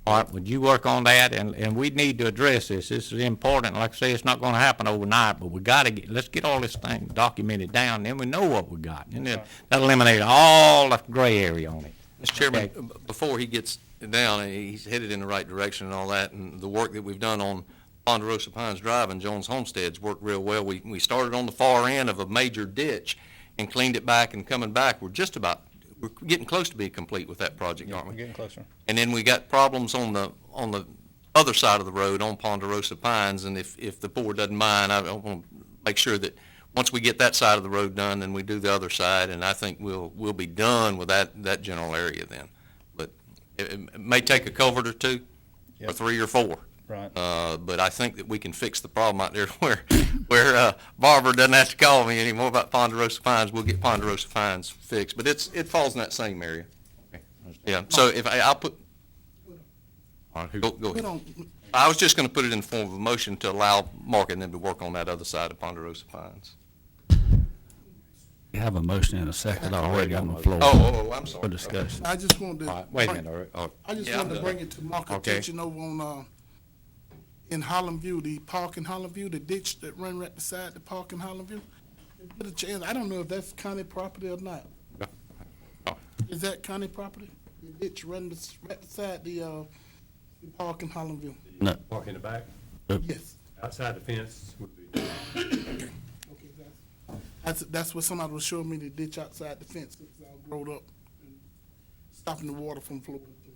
All right, would you work on that? And we need to address this. This is important. Like I say, it's not gonna happen overnight, but we gotta let's get all this thing documented down, then we know what we got. And then that'll eliminate all the gray area on it. Mr. Chairman, before he gets down, and he's headed in the right direction and all that, and the work that we've done on Ponderosa Pines Drive and Jones Homestead's worked real well. We started on the far end of a major ditch and cleaned it back and coming back. We're getting close to being complete with that project, aren't we? We're getting closer. And then we got problems on the other side of the road on Ponderosa Pines, and if the board doesn't mind, I want to make sure that once we get that side of the road done, then we do the other side, and I think we'll be done with that general area then. But it may take a culvert or two, or Yep. 3 or 4. Right. But I think that we can fix the problem out there where Barbara doesn't have to call me anymore about Ponderosa Pines. We'll get Ponderosa Pines fixed, but it falls in that same area. Yeah, so if I'll put, go Put ahead. on, I was just gonna put it in the form of a motion to allow Mark and them to work on that other side of Ponderosa Pines. You have a motion and a second already on the floor. I'm sorry. For discussion. I just wanted All to. right, wait a minute, all right. Oh, I just Yeah, wanted to I'm bring it to Mark's Okay. attention over on, in Holland View, the park in Holland View, the ditch that run right beside the park in Holland View. Get a chance, I don't know if that's county property or not. Oh. Is that county property? The ditch run right beside the park in Holland View? No, Park in the back, Yes. outside the fence would be. Okay, that's what somebody was showing me, the ditch outside the fence, it's all grown up, and stopping the water from flowing through,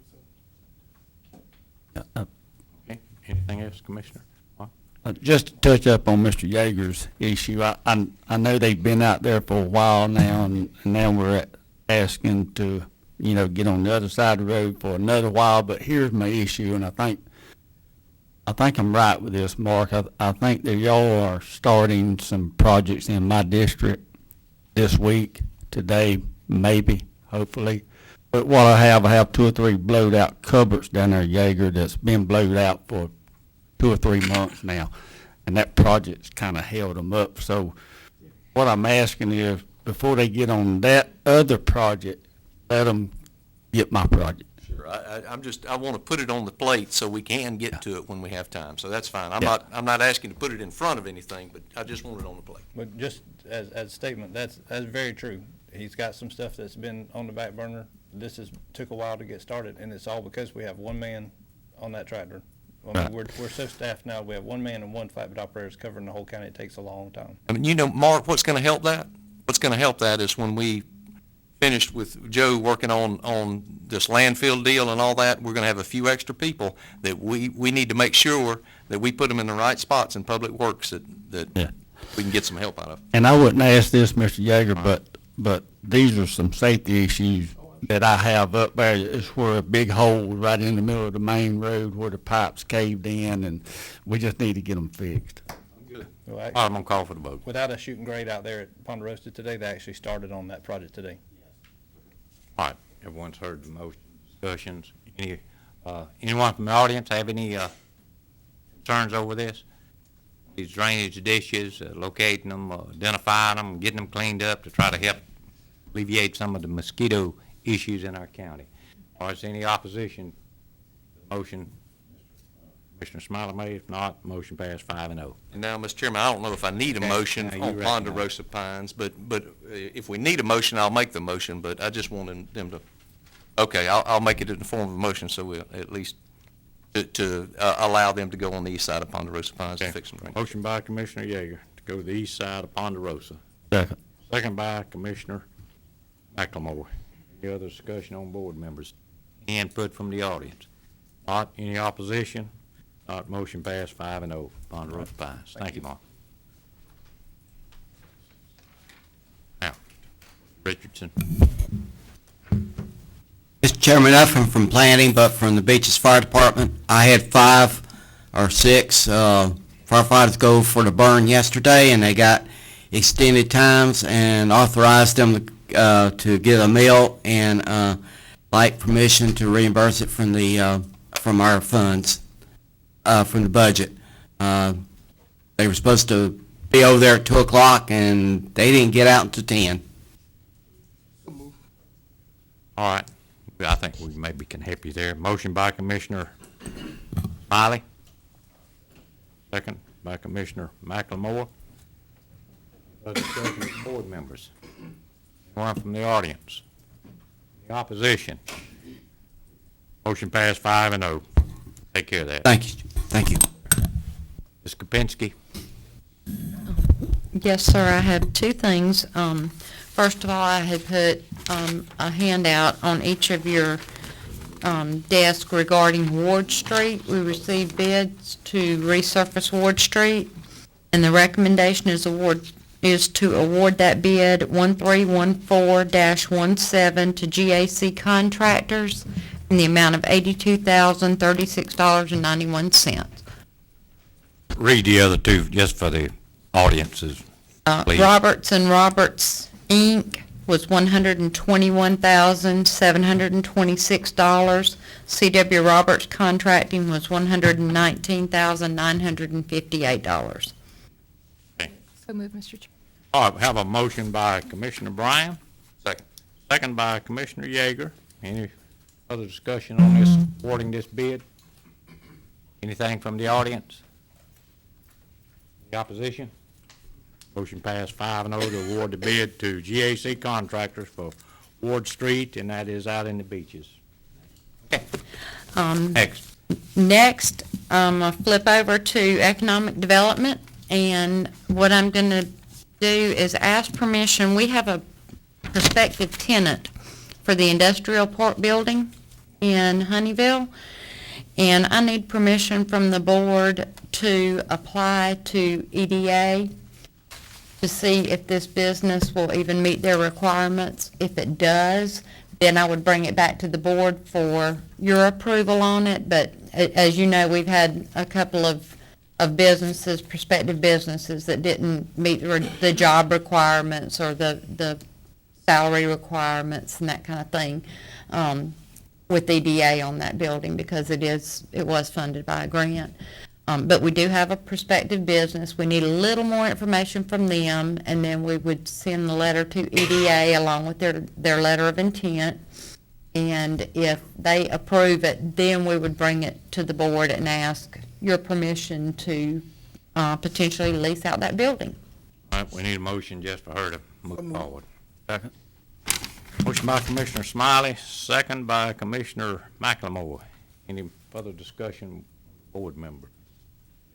so. Okay, anything else, Commissioner? Just to touch up on Mr. Yeager's issue, I know they've been out there for a while now, and now we're asking to, get on the other side of the road for another while, but here's my issue, and I think I'm right with this, Mark. I think that y'all are starting some projects in my district this week, today, maybe, hopefully. But what I have 2 or 3 blowed out culverts down there, Yeager, that's been blowed out for 2 or 3 months now, and that project's kind of held them up. So what I'm asking is, before they get on that other project, let them get my project. Sure, I want to put it on the plate so we can get to it when we have time, so that's fine. I'm not asking to put it in front of anything, but I just want it on the plate. But just as a statement, that's very true. He's got some stuff that's been on the back burner. Took a while to get started, and it's all because we have one man on that tractor. I mean, we're so staffed now, we have one man and one flatbed operators covering the whole county. It takes a long time. I mean, Mark, what's going to help that? What's going to help that is when we finished with Joe working on this landfill deal and all that, we're going to have a few extra people that we need to make sure that we put them in the right spots in Public Works that Yeah. we can get some help out of. And I wouldn't ask this, Mr. Yeager, but these are some safety issues that I have up there. It's where a big hole right in the middle of the main road where the pipes caved in, and we just need to get them fixed. Well, All right, I'm gonna call for the vote. without us shooting grade out there at Ponderosa today, they actually started on that project today. All right, everyone's heard the motion, discussions. Anyone from the audience have any concerns over this? These drainage dishes, locating them, identifying them, getting them cleaned up to try to help alleviate some of the mosquito issues in our county. Or is there any opposition to the motion? Commissioner Smiley made, if not, motion passed 5-0. And now, Mr. Chairman, I don't know if I need a Okay, motion now you on recognize. Ponderosa Pines, but if we need a motion, I'll make the motion, but I just wanted them to, okay, I'll make it in the form of a motion, so we'll at least to allow them to go on the east side of Ponderosa Pines to Okay. fix them. Motion by Commissioner Yeager to go to the east side of Ponderosa. Second. Second by Commissioner McLemore. Any other discussion on board members? Any input from the audience? Not any opposition? Not motion passed 5-0. Ponderosa Pines. Thank you, Mark. Now, Richardson. Mr. Chairman, nothing from planning, but from the Beaches Fire Department. I had 5 or 6 firefighters go for the burn yesterday, and they got extended times and authorized them to get a meal and like permission to reimburse it from the from our funds from the budget. They were supposed to be over there at 2 o'clock, and they didn't get out until 10. All right, I think we maybe can help you there. Motion by Commissioner Smiley. Second by Commissioner McLemore. Other discussion with board members. Anyone from the audience? The opposition? Motion passed 5-0. Take care of that. Thank you. Thank you. Ms. Kapinski? Yes, sir, I have two things. First of all, I had put a handout on each of your desk regarding Ward Street. We received bids to resurface Ward Street, and the recommendation is to award that bid 1314-17 to GAC Contractors in the amount of $82,036.91. Read the other two just for the audiences, please. Roberts and Roberts, Inc. was $121,726. C.W. Roberts Contracting was $119,958. So moved, Mr. Chair. All right, we have a motion by Commissioner Bryan. Second. Second by Commissioner Yeager. Any other discussion on this, awarding this bid? Anything from the audience? The opposition? Motion passed 5-0 to award the bid to GAC Contractors for Ward Street, and that is out in the beaches. Next. Next, I'll flip over to Economic Development, and what I'm going to do is ask permission. We have a prospective tenant for the Industrial Park Building in Honeyville, and I need permission from the board to apply to EDA to see if this business will even meet their requirements. If it does, then I would bring it back to the board for your approval on it. But as you know, we've had a couple of businesses, prospective businesses, that didn't meet the job requirements or the salary requirements and that kind of thing with EDA on that building, because it was funded by a grant. But we do have a prospective business. We need a little more information from them, and then we would send the letter to EDA along with their letter of intent. And if they approve it, then we would bring it to the board and ask your permission to potentially lease out that building. All right, we need a motion just for her to move forward. Second. Motion by Commissioner Smiley, second by Commissioner McLemore. Any further discussion, board member?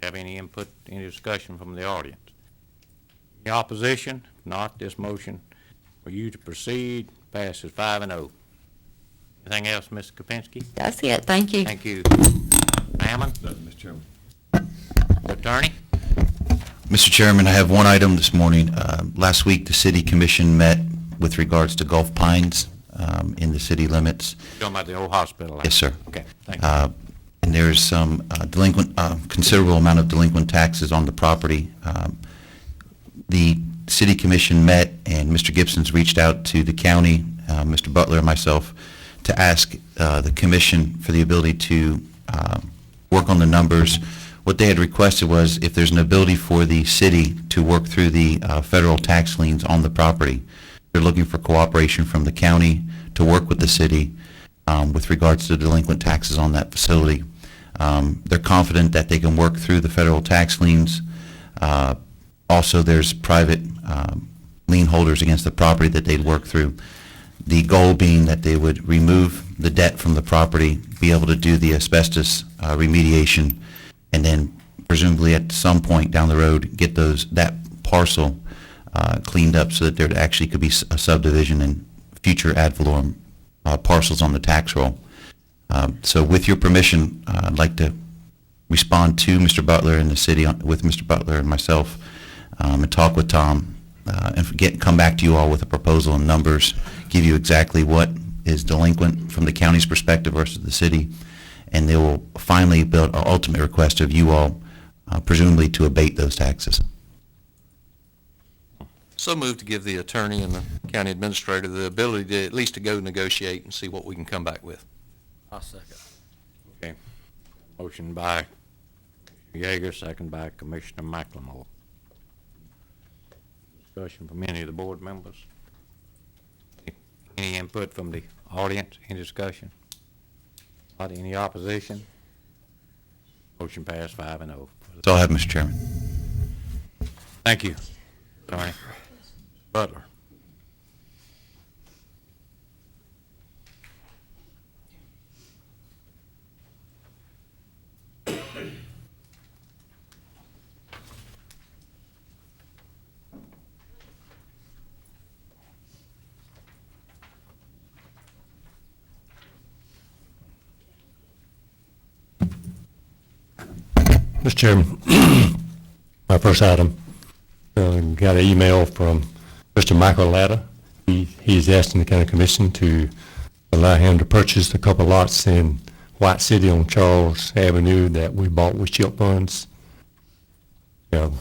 Have any input, any discussion from the audience? Any opposition? If not, this motion for you to proceed passes 5-0. Anything else, Mr. Kapinski? That's it. Thank you. Thank you. Hammond? Nothing, Mr. Chairman. Attorney? Mr. Chairman, I have one item this morning. Last week, the city commission met with regards to Gulf Pines in the city limits. You're talking about the old hospital? Yes, sir. Okay, thank you. And there's some considerable amount of delinquent taxes on the property. The city commission met, and Mr. Gibson's reached out to the county, Mr. Butler and myself, to ask the commission for the ability to work on the numbers. What they had requested was if there's an ability for the city to work through the federal tax liens on the property. They're looking for cooperation from the county to work with the city with regards to delinquent taxes on that facility. They're confident that they can work through the federal tax liens. Also, there's private lien holders against the property that they'd work through. The goal being that they would remove the debt from the property, be able to do the asbestos remediation, and then presumably at some point down the road get that parcel cleaned up so that there actually could be a subdivision and future ad valorem parcels on the tax roll. So with your permission, I'd like to respond to Mr. Butler and the city with Mr. Butler and myself and talk with Tom and come back to you all with a proposal and numbers, give you exactly what is delinquent from the county's perspective versus the city, and they will finally build an ultimate request of you all, presumably to abate those taxes. So moved to give the attorney and the county administrator the ability to at least to go negotiate and see what we can come back with. I'll second. Okay. Motion by Commissioner Yeager, second by Commissioner McLemore. Discussion from any of the board members? Any input from the audience, any discussion? Not any opposition? Motion passed 5-0. That's all I have, Mr. Chairman. Thank you, Attorney. Butler. Mr. Chairman, my first item, got an email from Mr. Michael Latta. He's asking the county commission to allow him to purchase a couple lots in White City on Charles Avenue that we bought with CHIP funds.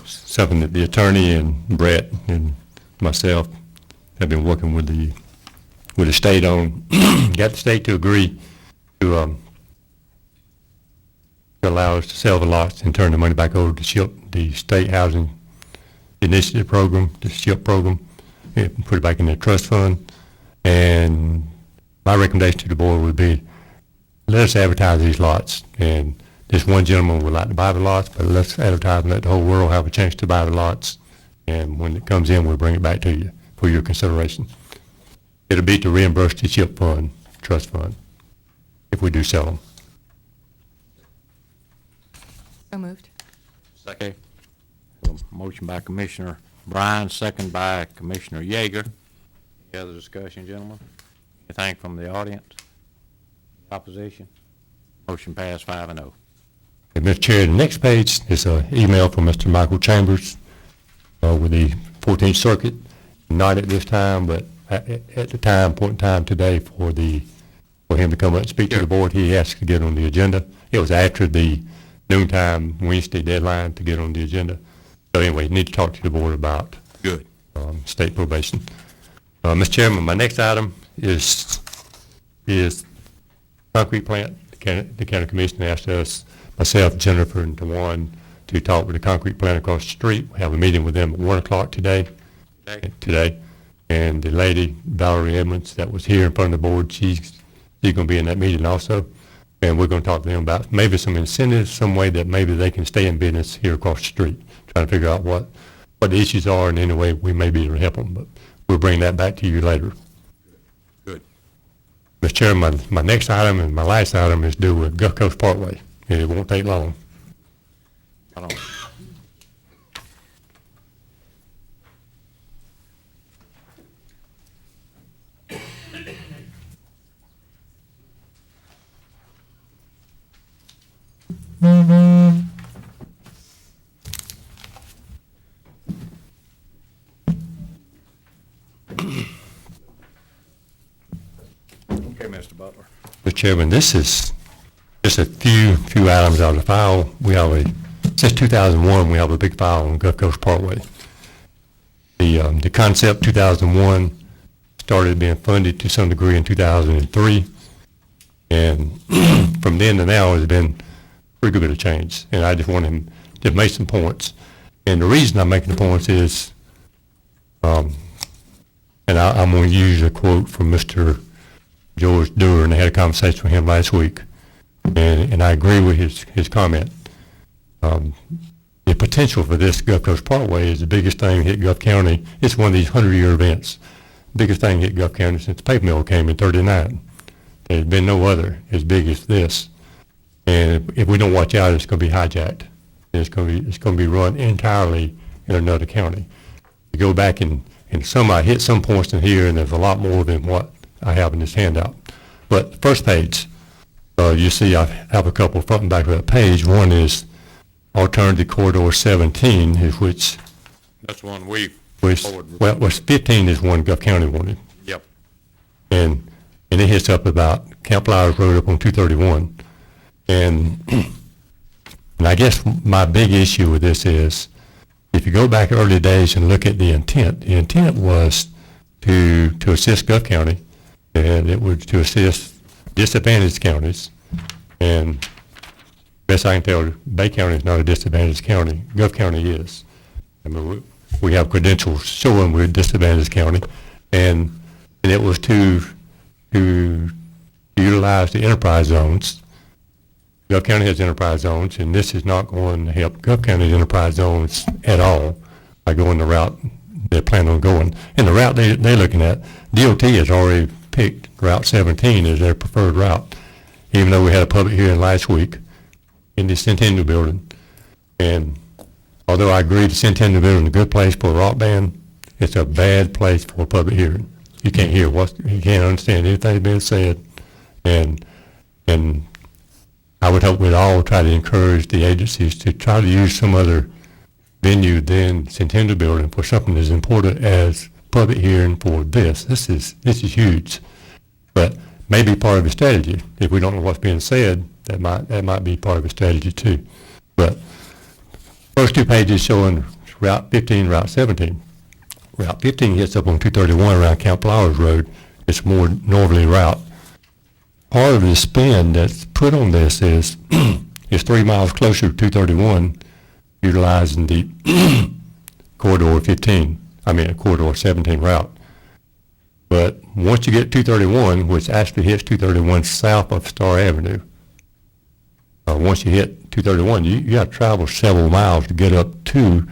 Something that the attorney and Brett and myself have been working with the state on. Got the state to agree to allow us to sell the lots and turn the money back over to CHIP, the State Housing Initiative Program, the CHIP program, and put it back in the trust fund. And my recommendation to the board would be, let us advertise these lots. And this one gentleman would like to buy the lots, but let's advertise and let the whole world have a chance to buy the lots. And when it comes in, we'll bring it back to you for your consideration. It'll be to reimburse the CHIP fund, trust fund, if we do sell them. So moved. Second. Motion by Commissioner Bryan, second by Commissioner Yeager. Any other discussion, gentlemen? Anything from the audience? Opposition? Motion passed 5-0. Mr. Chair, the next page is an email from Mr. Michael Chambers with the 14th Circuit. Not at this time, but at the point in time today for him to come up and speak to the board, he asked to get on the agenda. It was after the noontime Wednesday deadline to get on the agenda. So anyway, need to talk to the board about Good. State probation. Mr. Chairman, my next item is concrete plant. The county commission asked us, myself, Jennifer, and DeJuan, to talk with the concrete plant across the street. We have a meeting with them at 1 o'clock today. And the lady, Valerie Edmonds, that was here in front of the board, she's going to be in that meeting also. And we're going to talk to them about maybe some incentives, some way that maybe they can stay in business here across the street, trying to figure out what the issues are and any way we may be able to help them. But we'll bring that back to you later. Good. Mr. Chairman, my next item and my last item is due with Gulf Coast Parkway. And it won't take long. I don't. Okay, Mr. Butler. Mr. Chairman, this is just a few items out of the file. We have since 2001, we have a big file on Gulf Coast Parkway. The concept 2001 started being funded to some degree in 2003. And from then to now, there's been a pretty good bit of change. And I just want him to make some points. And the reason I'm making the points is, and I'm going to use a quote from Mr. George Dewar, and I had a conversation with him last week. And I agree with his comment. The potential for this Gulf Coast Parkway is the biggest thing hit Gulf County. It's one of these 100-year events. Biggest thing hit Gulf County since the paper mill came in '39. There's been no other as big as this. And if we don't watch out, it's going to be hijacked. It's going to be run entirely in another county. You go back and I hit some points in here, and there's a lot more than what I have in this handout. But the first page, you see I have a couple front and back of that page. One is Alternative Corridor 17, which That's one we was, well, 15 is one Gulf County wanted. Yep. And it hits up about Camp Flowers Road up on 231. And I guess my big issue with this is, if you go back early days and look at the intent was to assist Gulf County, and it was to assist disadvantaged counties. And best I can tell, Bay County is not a disadvantaged county. Gulf County is. I mean, we have credentials showing we're disadvantaged county, and it was to utilize the enterprise zones. Gulf County has enterprise zones, and this is not going to help Gulf County's enterprise zones at all by going the route they're planning on going. And the route they're looking at, DOT has already picked Route 17 as their preferred route, even though we had a public hearing last week in the Centennial Building. And although I agree the Centennial Building is a good place for a rock band, it's a bad place for a public hearing. You can't hear you can't understand anything being said. And I would hope we'd all try to encourage the agencies to try to use some other venue than Centennial Building for something as important as public hearing for this. This is huge, but maybe part of a strategy. If we don't know what's being said, that might be part of a strategy too. But first two pages showing Route 15, Route 17. Route 15 gets up on 231 around Camp Flowers Road. It's a more northerly route. Part of the spend that's put on this is 3 miles closer to 231, utilizing the Corridor 17 route. But once you get 231, which actually hits 231 south of Star Avenue, once you hit 231, you got to travel several miles to get up to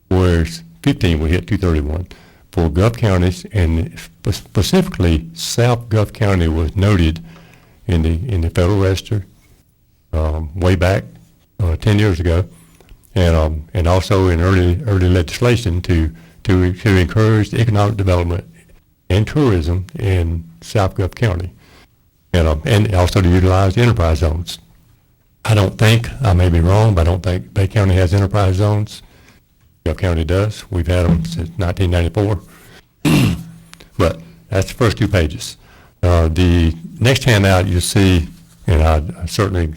where 15 will hit 231. For Gulf counties, and specifically South Gulf County was noted in the Federal Register way back 10 years ago, and also in early legislation to encourage economic development and tourism in South Gulf County, and also to utilize the enterprise zones. I don't think, I may be wrong, but I don't think Bay County has enterprise zones. Gulf County does. We've had them since 1994. But that's the first two pages. The next handout you see, and I certainly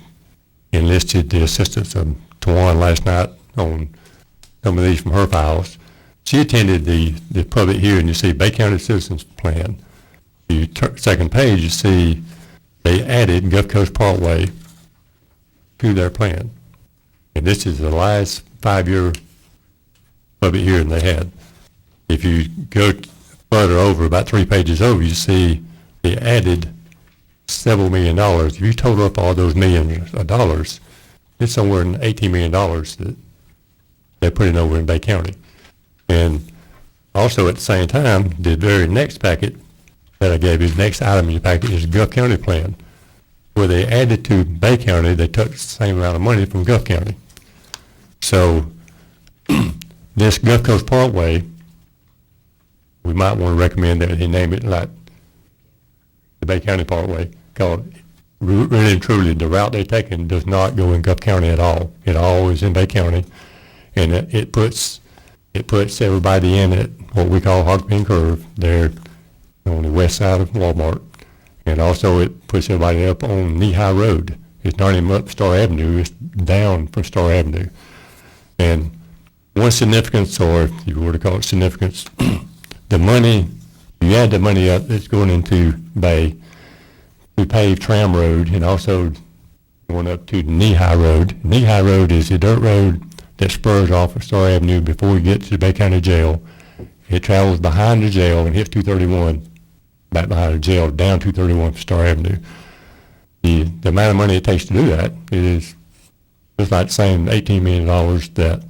enlisted the assistance of Tawana last night on some of these from her files. She attended the public hearing. You see Bay County Citizens Plan. The second page, you see they added Gulf Coast Parkway to their plan. And this is the last 5-year public hearing they had. If you go further over, about 3 pages over, you see they added several $1 million. If you total up all those millions of dollars, it's somewhere in $18 million that they're putting over in Bay County. And also at the same time, the very next packet that I gave you, the next item in your packet is the Gulf County plan, where they added to Bay County, they took the same amount of money from Gulf County. So this Gulf Coast Parkway, we might want to recommend that they name it like the Bay County Parkway, because really and truly the route they're taking does not go in Gulf County at all. It all is in Bay County, and it puts everybody in at what we call Hog Pin Curve there on the west side of Walmart. And also it puts everybody up on Knee-High Road. It's not even up Star Avenue, it's down from Star Avenue. And one significance, or if you were to call it significance, the money, you add the money up that's going into Bay, we pave Tram Road and also going up to Knee-High Road. Knee-High Road is a dirt road that spurs off of Star Avenue before you get to the Bay County Jail. It travels behind the jail and hits 231. Back behind the jail, down 231 from Star Avenue. The amount of money it takes to do that is just like the same $18 million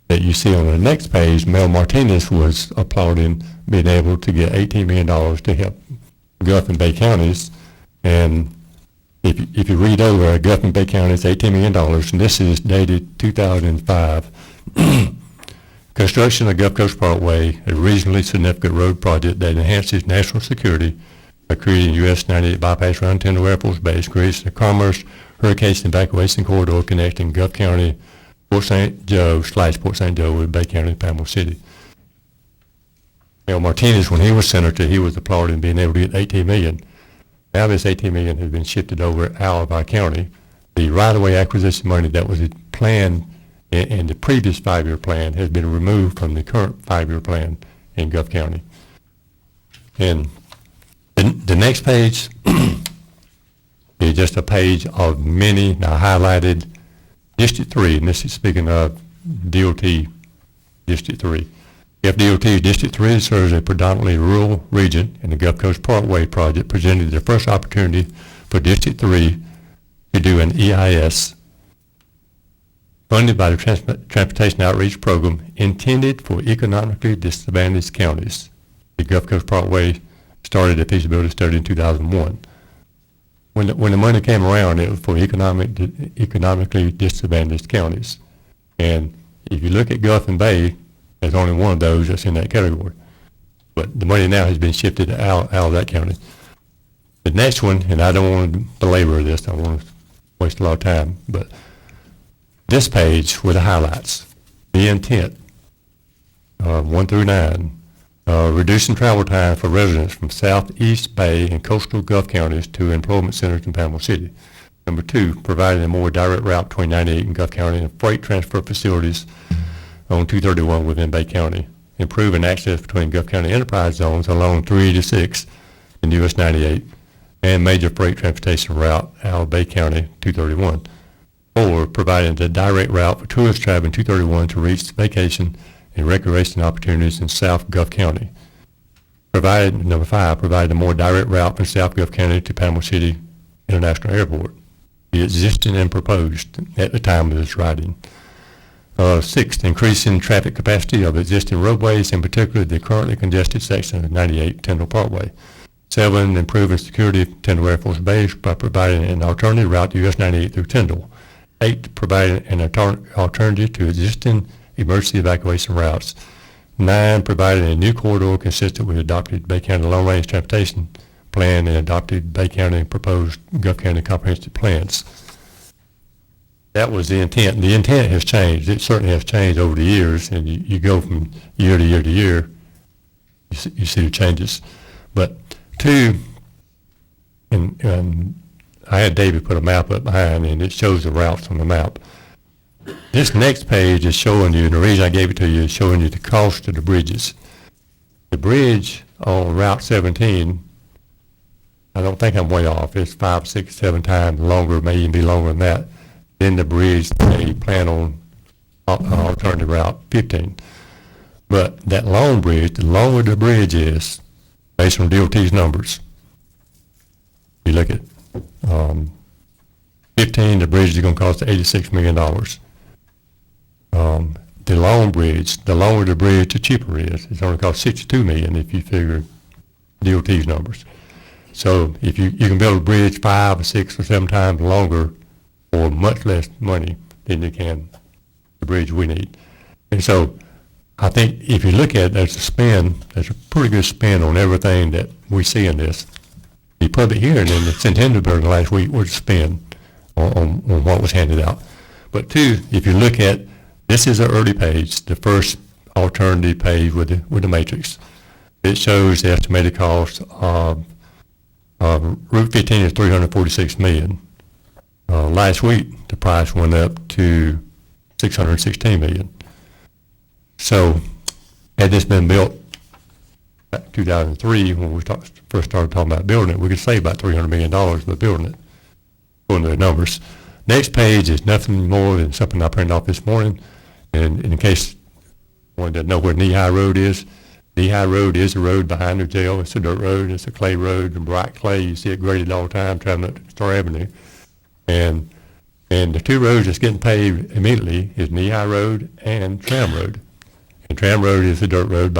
that you see on the next page. Mel Martinez was applauding being able to get $18 million to help Gulf and Bay counties. And if you read over Gulf and Bay counties, $18 million, and this is dated 2005. Construction of Gulf Coast Parkway, a regionally significant road project that enhances national security by creating U.S. 98 bypass around Tyndall Air Force Base, creates a commerce hurricane evacuation corridor connecting Gulf County, Port St. Joe / Port St. Joe with Bay County and Panama City. Martinez, when he was senator, he was applauding being able to get $18 million. Now this $18 million has been shifted over out of our county. The right-of-way acquisition money that was planned in the previous 5-year plan has been removed from the current 5-year plan in Gulf County. And the next page is just a page of many. Now District 3, and this is speaking of DOT District 3. FDOT District 3 serves a predominantly rural region, and the Gulf Coast Parkway project presented the first opportunity for District 3 to do an EIS funded by the Transportation Outreach Program intended for economically disadvantaged counties. The Gulf Coast Parkway started a feasibility study in 2001. When the money came around, it was for economically disadvantaged counties. And if you look at Gulf and Bay, there's only one of those that's in that category. But the money now has been shifted out of that county. The next one, and I don't want to belabor this, I don't want to waste a lot of time, but this page with the highlights, the intent, 1 through 9, reducing travel time for residents from Southeast Bay and coastal Gulf counties to employment centers in Panama City. Number 2, providing a more direct route between 98 and Gulf County and freight transfer facilities on 231 within Bay County. Improving access between Gulf County enterprise zones along 386 and US 98 and major freight transportation route out of Bay County 231. 4, providing the direct route for tourists traveling 231 to reach vacation and recreation opportunities in South Gulf County. Number 5, provided a more direct route from South Gulf County to Panama City International Airport, the existing and proposed at the time of this writing. 6, increasing traffic capacity of existing roadways, in particular the currently congested section of 98 Tyndall Parkway. 7, improving security of Tyndall Air Force Base by providing an alternative route to US 98 through Tyndall. 8, providing an alternative to existing emergency evacuation routes. 9, providing a new corridor consistent with adopted Bay County Long Range Transportation Plan and adopted Bay County proposed Gulf County comprehensive plans. That was the intent. The intent has changed. It certainly has changed over the years, and you go from year to year to year, you see the changes. But 2, and I had David put a map up behind, and it shows the routes on the map. This next page is showing you, and the reason I gave it to you is showing you the cost of the bridges. The bridge on Route 17, I don't think I'm way off. It's 5, 6, 7 times longer, may even be longer than that, than the bridge they plan on alternative Route 15. But that long bridge, the longer the bridge is, based on DOT's numbers, you look at 15, the bridge is going to cost $86 million. The long bridge, the longer the bridge, the cheaper it is. It's only cost $62 million if you figure DOT's numbers. So if you can build a bridge 5 or 6 or 7 times longer for much less money than you can the bridge we need. And so I think if you look at it, there's a pretty good spin on everything that we see in this. The public hearing in the Centennial Building last week was a spin on what was handed out. But 2, if you look at, this is an early page, the first alternative page with the matrix. It shows the estimated cost of Route 15 is $346 million. Last week, the price went up to $616 million. So, had this been built back in 2003, when we first started talking about building it, we could save about $300 million by building it, according to the numbers. Next page is nothing more than something I printed off this morning. And in case you wanted to know where Knee-High Road is, Knee-High Road is the road behind the jail. It's a dirt road. It's a clay road, and bright clay. You see it graded all the time traveling up Star Avenue. And the 2 roads that's getting paved immediately is Knee-High Road and Tram Road. And Tram Road is the dirt road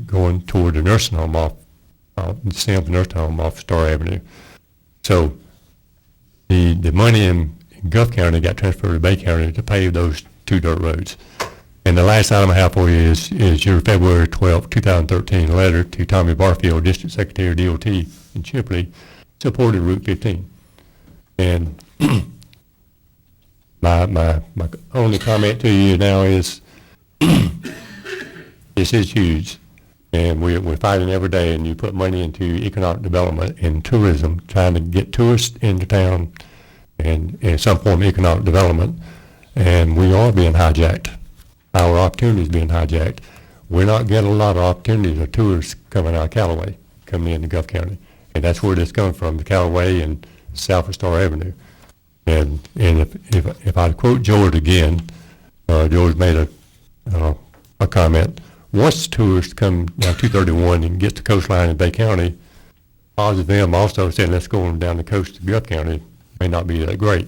going toward the nursing home the Sims nursing home off Star Avenue. So the money in Gulf County got transferred to Bay County to pave those 2 dirt roads. And the last item I have for you is your February 12, 2013 letter to Tommy Barfield, District Secretary of DOT in Chipley, supported Route 15. And my only comment to you now is this is huge, and we're fighting every day, and you put money into economic development and tourism, trying to get tourists into town and some form of economic development, and we are being hijacked. Our opportunities being hijacked. We're not getting a lot of opportunities of tourists coming out of Callaway, coming into Gulf County, and that's where this comes from, the Callaway and south of Star Avenue. And if I quote George again, George made a comment. once tourists come down 231 and get to coastline in Bay County, odds of them also saying, let's go on down the coast to Gulf County, may not be that great.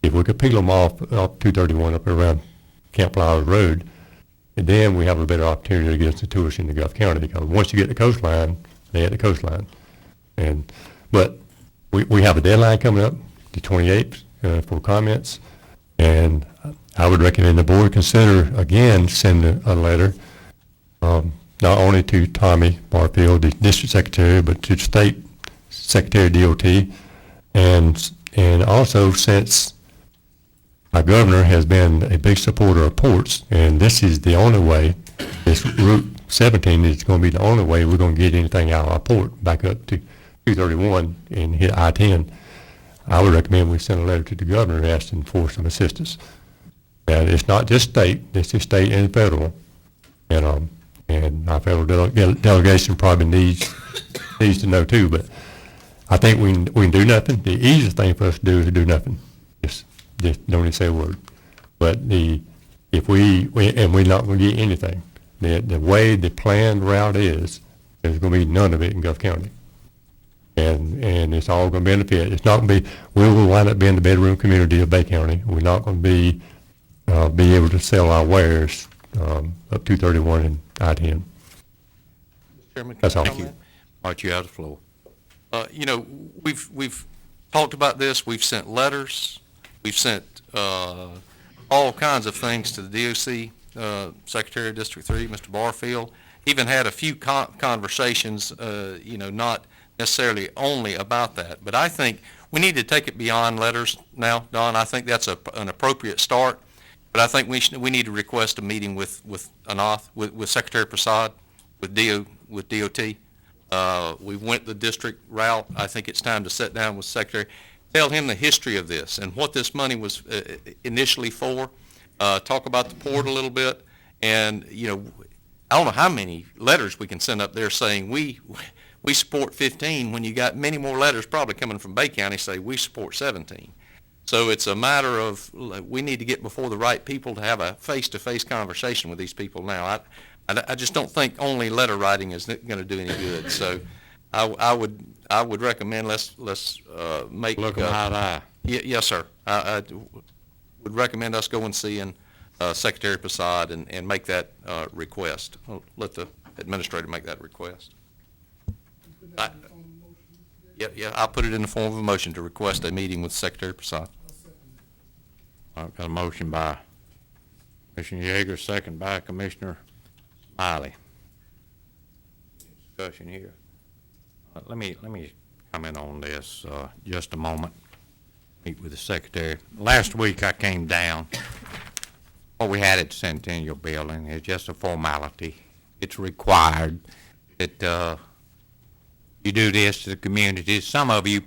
If we could peel them off 231 up around Camp Flowers Road, and then we have a better opportunity to get the tourists into Gulf County, because once you get the coastline, they're at the coastline. But we have a deadline coming up, the 28th, for comments, and I would recommend the board consider, again, send a letter, not only to Tommy Barfield, the district secretary, but to the state secretary of DOT, and also, since our governor has been a big supporter of ports, and this is the only way, this Route 17 is going to be the only way we're going to get anything out of our port back up to 231 and hit I-10. I would recommend we send a letter to the governor asking for some assistance. And it's not just state, it's just state and federal. And our federal delegation probably needs to know too, but I think we can do nothing. The easiest thing for us to do is to do nothing. Just don't even say a word. But if we're not going to get anything, the way the planned route is, there's going to be none of it in Gulf County. And it's all going to benefit. It's not going to be, we will wind up being the bedroom community of Bay County. We're not going to be able to sell our wares up 231 and I-10. Chairman, That's all. thank you. All right, you have the floor. We've talked about this. We've sent letters. We've sent all kinds of things to the DOC, Secretary of District 3, Mr. Barfield. Even had a few conversations, not necessarily only about that. But I think we need to take it beyond letters now, Don. I think that's an appropriate start. But I think we need to request a meeting with Anath, with Secretary Prasad, with DOT. We went the district route. I think it's time to sit down with Secretary, tell him the history of this and what this money was initially for. Talk about the port a little bit, and I don't know how many letters we can send up there saying we support 15 when you got many more letters probably coming from Bay County say we support 17. So it's a matter of we need to get before the right people to have a face-to-face conversation with these people now. I just don't think only letter writing is going to do any good. So I would recommend let's make Look them eye to eye. Yes, sir. I would recommend us go and see Secretary Prasad and make that request. I'll let the administrator make that request. Yeah, I'll put it in the form of a motion to request a meeting with Secretary Prasad. I've got a motion by Commissioner Yeager, second by Commissioner Smiley. Discussion here. Let me comment on this just a moment. Meet with the Secretary. Last week I came down. What we had at Centennial Building is just a formality. It's required that you do this to the community. Some of you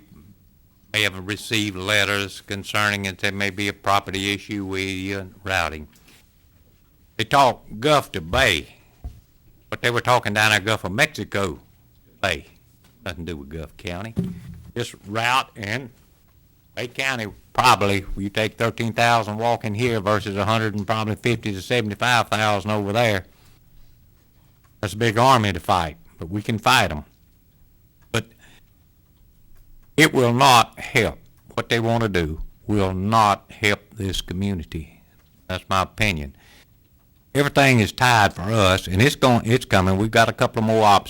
may have received letters concerning that there may be a property issue with you and routing. They talk Gulf to Bay, but they were talking down there Gulf of Mexico Bay. Nothing to do with Gulf County. This route in Bay County, probably, you take 13,000 walking here versus 100 and probably 50 to 75,000 over there. That's a big army to fight, but we can fight them. But it will not help. What they want to do will not help this community. That's my opinion. Everything is tied for us, and it's coming. We've got a couple of more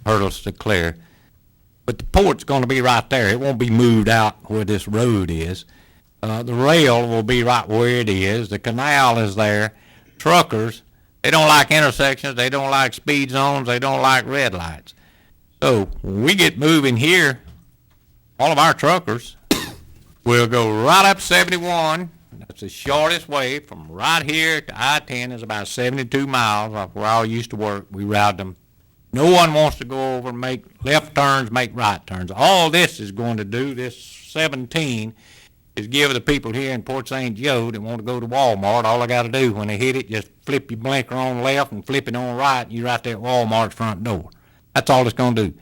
hurdles to clear. But the port's going to be right there. It won't be moved out where this road is. The rail will be right where it is. The canal is there. Truckers, they don't like intersections. They don't like speed zones. They don't like red lights. So when we get moving here, all of our truckers will go right up 71. That's the shortest way from right here to I-10 is about 72 miles off where I used to work. We route them. No one wants to go over and make left turns, make right turns. All this is going to do, this 17, is give the people here in Port St. Joe that want to go to Walmart, all I got to do when they hit it, just flip your blinker on left and flip it on right, and you're right there at Walmart's front door. That's all it's going to do.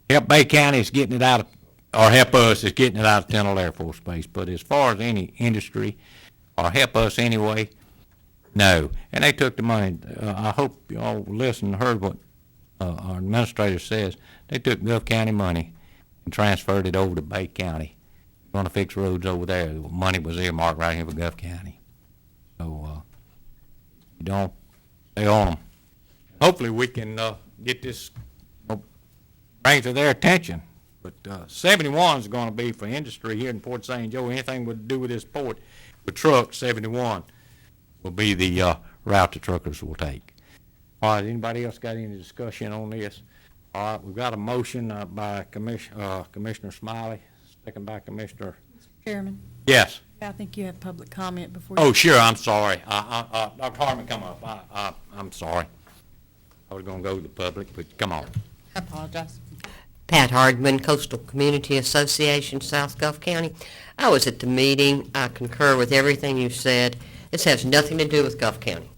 Help Bay County is getting it out of, or help us is getting it out of Tyndall Air Force Base. But as far as any industry, or help us anyway, No, and they took the money, I hope y'all listened and heard what our administrator says. They took Gulf County money and transferred it over to Bay County. Want to fix roads over there. The money was earmarked right here for Gulf County. So, you don't stay on them. Hopefully we can get this, bring it to their attention. But 71 is going to be for industry here in Port St. Joe. Anything to do with this port, with trucks, 71 will be the route the truckers will take. All right, anybody else got any discussion on this? All right, we've got a motion by Commissioner Smiley, second by Commissioner. Chairman, Yes. I think you have public comment before. Oh, sure, I'm sorry. Dr. Hartman, come up. I'm sorry. I was going to go to the public, but come on. I apologize. Pat Hardman, Coastal Community Association, South Gulf County. I was at the meeting. I concur with everything you said. This has nothing to do with Gulf County.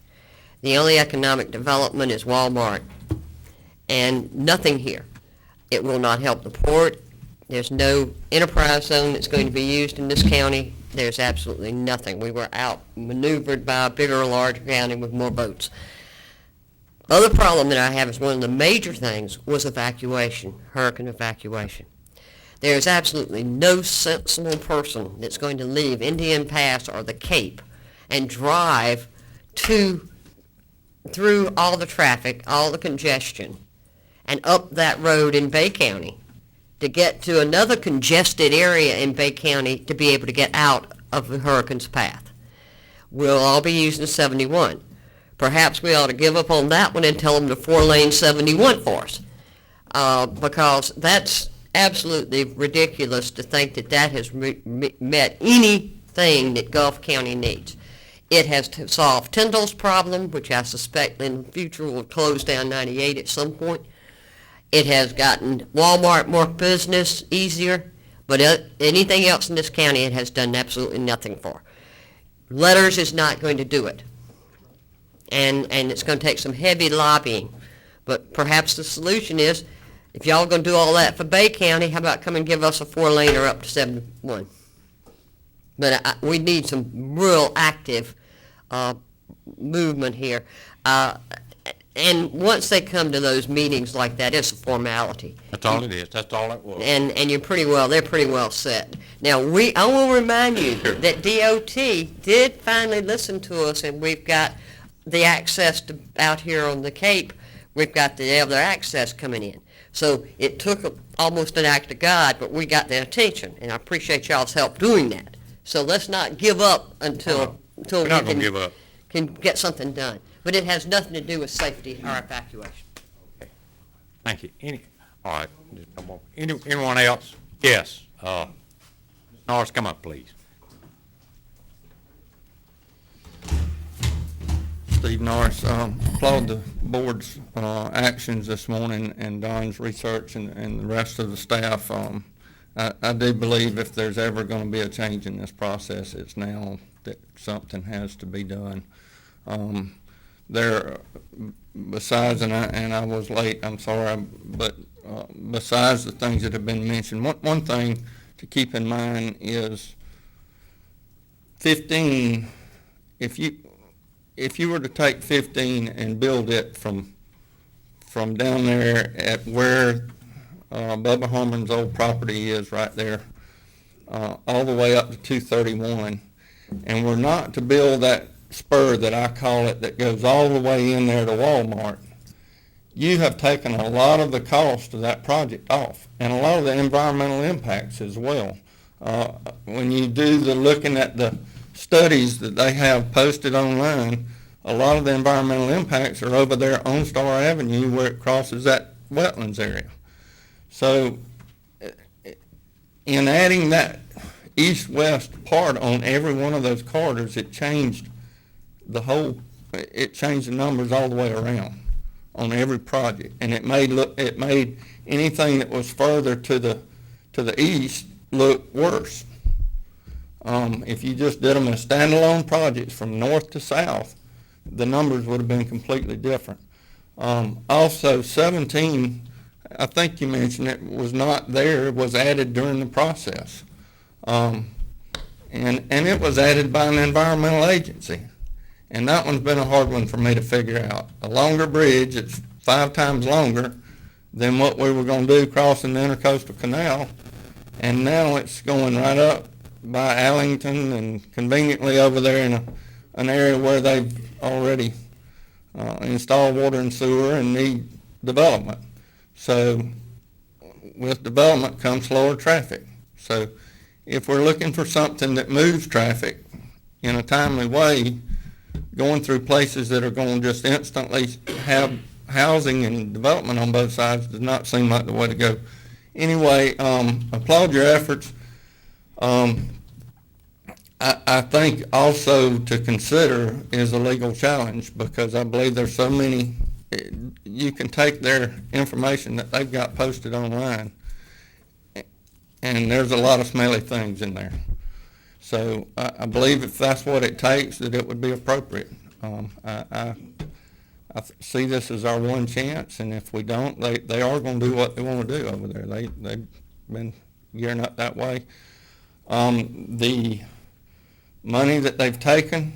The only economic development is Walmart, and nothing here. It will not help the port. There's no enterprise zone that's going to be used in this county. There's absolutely nothing. We were outmaneuvered by a bigger or larger county with more boats. The other problem that I have is one of the major things was evacuation, hurricane evacuation. There is absolutely no sensible person that's going to leave Indian Pass or the Cape and drive through all the traffic, all the congestion, and up that road in Bay County to get to another congested area in Bay County to be able to get out of the hurricane's path. We'll all be using 71. Perhaps we ought to give up on that one and tell them to 4-lane 71 for us, because that's absolutely ridiculous to think that that has met anything that Gulf County needs. It has solved Tyndall's problem, which I suspect in the future will close down 98 at some point. It has gotten Walmart more business, easier, but anything else in this county it has done absolutely nothing for. Letters is not going to do it. And it's going to take some heavy lobbying. But perhaps the solution is, if y'all going to do all that for Bay County, how about come and give us a 4-laner up to 71? But we need some real active movement here. And once they come to those meetings like that, it's a formality. That's all it is. That's all it was. And they're pretty well set. Now, I will remind you that DOT did finally listen to us, and we've got the access to out here on the Cape. We've got the other access coming in. So it took almost an act of God, but we got their attention, and I appreciate y'all's help doing that. So let's not give up until We're we not going to give up. can get something done. But it has nothing to do with safety or evacuation. Thank you. All right. Anyone else? Yes. Ms. Norris, come up, please. Steve Norris, applaud the board's actions this morning and Don's research and the rest of the staff. I do believe if there's ever going to be a change in this process, it's now that something has to be done. Besides, and I was late, I'm sorry, but besides the things that have been mentioned, one thing to keep in mind is 15, if you were to take 15 and build it from down there at where Bubba Harmon's old property is right there, all the way up to 231, and we're not to build that spur that I call it that goes all the way in there to Walmart, you have taken a lot of the cost of that project off and a lot of the environmental impacts as well. When you do the looking at the studies that they have posted online, a lot of the environmental impacts are over there on Star Avenue where it crosses that wetlands area. So in adding that east-west part on every one of those corridors, it changed the numbers all the way around on every project, and it made anything that was further to the east look worse. If you just did them as standalone projects from north to south, the numbers would have been completely different. Also, 17, I think you mentioned it was not there, it was added during the process. And it was added by an environmental agency. And that one's been a hard one for me to figure out. A longer bridge, it's 5 times longer than what we were gonna do crossing the Intercoastal Canal. And now it's going right up by Allington and conveniently over there in an area where they've already installed water and sewer and need development. So with development comes slower traffic. So if we're looking for something that moves traffic in a timely way, going through places that are going to just instantly have housing and development on both sides does not seem like the way to go. Anyway, applaud your efforts. I think also to consider is a legal challenge, because I believe there's so many, you can take their information that they've got posted online, and there's a lot of smelly things in there. So I believe if that's what it takes, that it would be appropriate. I see this as our one chance, and if we don't, they are going to do what they want to do over there. They've been gearing up that way. The money that they've taken,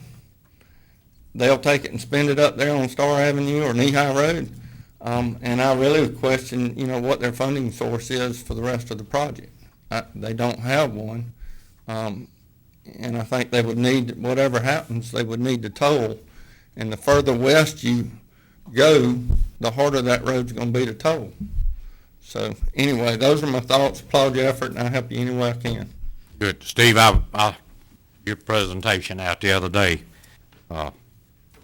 they'll take it and spend it up there on Star Avenue or Knee-High Road. And I really would question, what their funding source is for the rest of the project. They don't have one. And I think they would need, whatever happens, they would need to toll. And the further west you go, the harder that road's going to be to toll. So anyway, those are my thoughts. Applaud your effort, and I'll help you any way I can. Good. Steve, your presentation out the other day,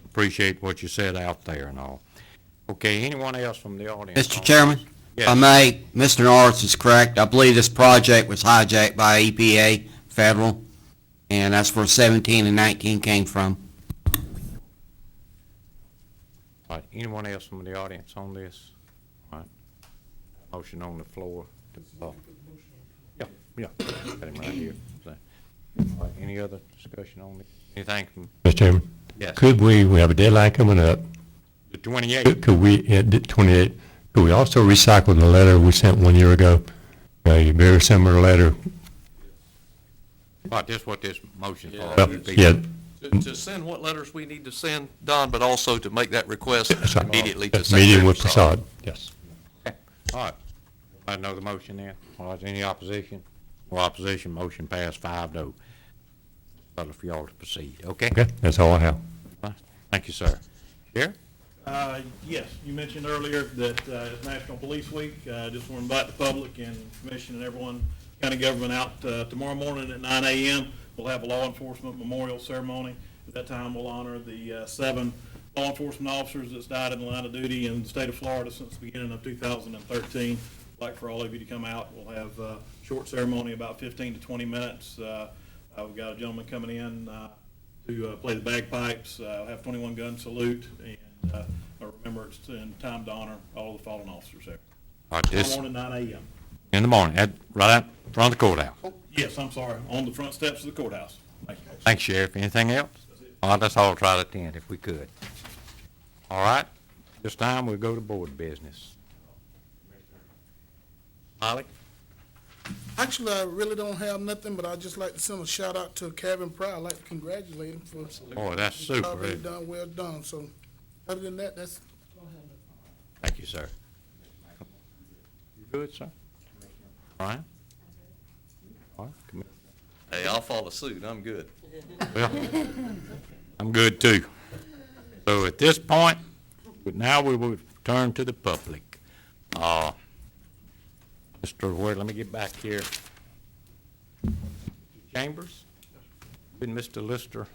appreciate what you said out there and all. Okay, anyone else from the audience? Mr. Chairman, Yes. if I may, Mr. Norris is correct. I believe this project was hijacked by EPA, federal, and that's where 17 and 19 came from. All right, anyone else from the audience on this? All right, motion on the floor. Yeah, got him right here. So, all right, any other discussion on it? Anything from? Mr. Chairman? Yes. Could we have a deadline coming up. The 28th? Could we, 28, could we also recycle the letter we sent 1 year ago? A very similar letter. Right, this is what this motion's for. Yeah. To send what letters we need to send, Don, but also to make that request That's right. immediately to That's meeting Secretary with Prasad. Prasad, yes. Okay, all right. I know the motion there. All right, any opposition? No opposition, motion passed 5-0. Butler, for y'all to proceed, okay? Okay, that's all I have. Thank you, sir. Sheriff? Yes, you mentioned earlier that it's National Police Week. I just want to invite the public and commission and everyone, county government out tomorrow morning at 9 a.m. We'll have a law enforcement memorial ceremony. At that time, we'll honor the 7 law enforcement officers that's died in the line of duty in the state of Florida since the beginning of 2013. I'd like for all of you to come out. We'll have a short ceremony, about 15 to 20 minutes. We've got a gentleman coming in to play the bagpipes. We'll have 21 gun salute and a remembrance and time to honor all the fallen officers there. All right, this, Tomorrow morning, 9 a.m. in the morning, right out front of the courthouse. Yes, I'm sorry, on the front steps of the courthouse. Thank you. Thanks, Sheriff. Anything else? All right, let's all try to attend if we could. All right, this time we'll go to board business. Molly? Actually, I really don't have nothing, but I'd just like to send a shout out to Kevin Pryor. I'd like to congratulate him for Boy, that's the super, job he isn't it? done, well done. So, other than that, that's. Thank you, sir. You good, sir? Brian? All right, come Hey, I'll follow suit, I'm good. Well, I'm good too. So at this point, now we will turn to the let me get back here. Chambers? Would Mr. Lister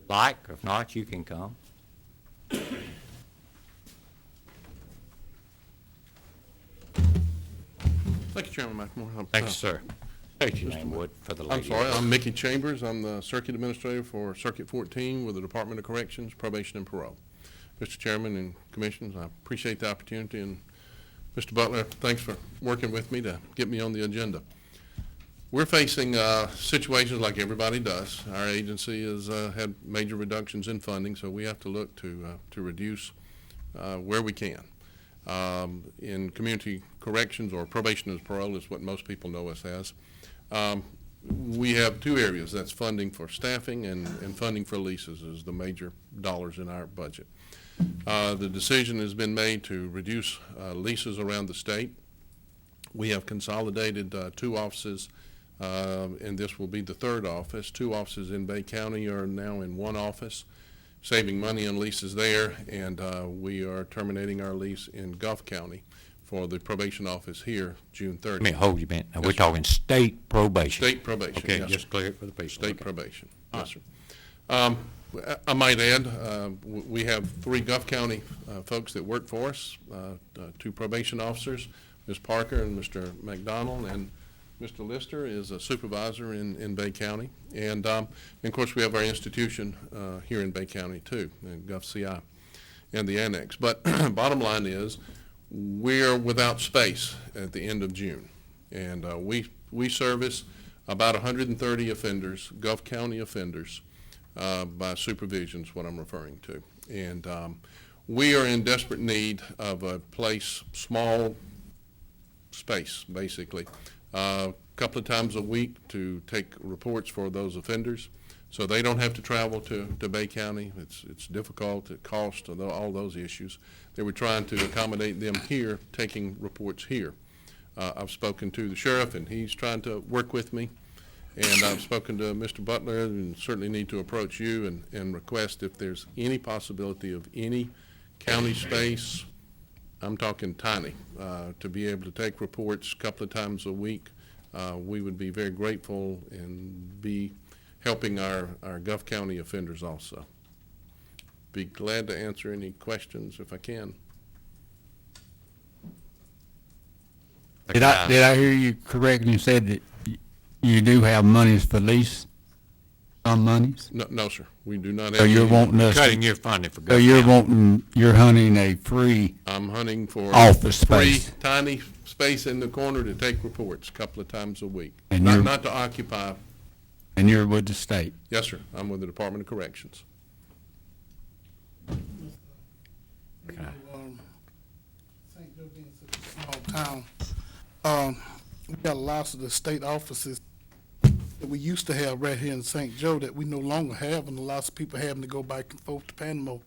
like? If not, you can come. Thank you, Chairman McMorro. Thank you, sir. State your name, Wood, for the I'm lady. sorry, I'm Mickey Chambers. I'm the Circuit Administrator for Circuit 14 with the Department of Corrections, Probation and Parole. Mr. Chairman and Commissioners, I appreciate the opportunity, and Mr. Butler, thanks for working with me to get me on the agenda. We're facing situations like everybody does. Our agency has had major reductions in funding, so we have to look to reduce where we can. In community corrections, or probation and parole is what most people know us as, we have two areas. That's funding for staffing and funding for leases is the major dollars in our budget. The decision has been made to reduce leases around the state. We have consolidated 2 offices, and this will be the 3rd office. 2 offices in Bay County are now in 1 office, saving money on leases there, and we are terminating our lease in Gulf County for the probation office here, June 30th. Let me hold you a minute. Now, we're Yes, sir. talking state probation. State probation, Okay, yes, just sir. clear it for the people. State Okay. probation, yes, sir. I might add, we have 3 Gulf County folks that work for us, 2 probation officers, Ms. Parker and Mr. McDonald, and Mr. Lister is a supervisor in Bay County. And of course, we have our institution here in Bay County too, in Gulf CI and the annex. But bottom line is, we're without space at the end of June. And we service about 130 offenders, Gulf County offenders, by supervision is what I'm referring to. And we are in desperate need of a place, small space, basically, a couple of times a week to take reports for those offenders. So they don't have to travel to Bay County. It's difficult, it costs, all those issues. They were trying to accommodate them here, taking reports here. I've spoken to the sheriff, and he's trying to work with me. And I've spoken to Mr. Butler, and certainly need to approach you and request if there's any possibility of any county space, I'm talking tiny, to be able to take reports a couple of times a week. We would be very grateful and be helping our Gulf County offenders also. Be glad to answer any questions if I can. Did I hear you correctly and said that you do have monies for lease, some monies? No, sir, we do not have. So you're any- wanting us to. Cutting your funding for So Gulf you're County. you're hunting a free I'm hunting for office free, space. tiny space in the corner to take reports a couple of times a week. And Not, you're- not to occupy. And you're with the state. Yes, sir. I'm with the Department of Corrections. St. Joe being such a small town, we got lots of the state offices that we used to have right here in St. Joe that we no longer have, and lots of people having to go back and forth to Panama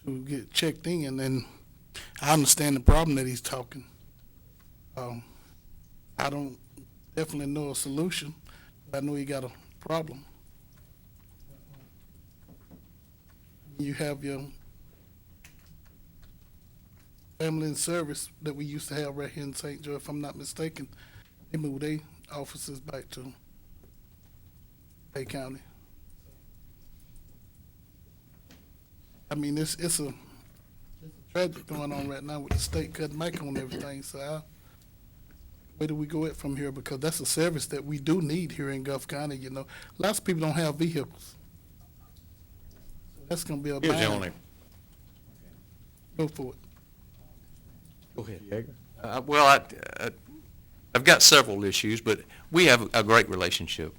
to get checked in, and I understand the problem that he's talking. I don't definitely know a solution, but I know he got a problem. You have your family and service that we used to have right here in St. Joe, if I'm not mistaken. They moved their offices back to Bay County. I mean, it's a tragic going on right now with the state cutting back on everything, so where do we go at from here? Because that's a service that we do need here in Gulf County, you know. Lots of people don't have vehicles. So that's gonna be a Here's the bind. only, Go for it. go ahead. Well, I've got several issues, but we have a great relationship,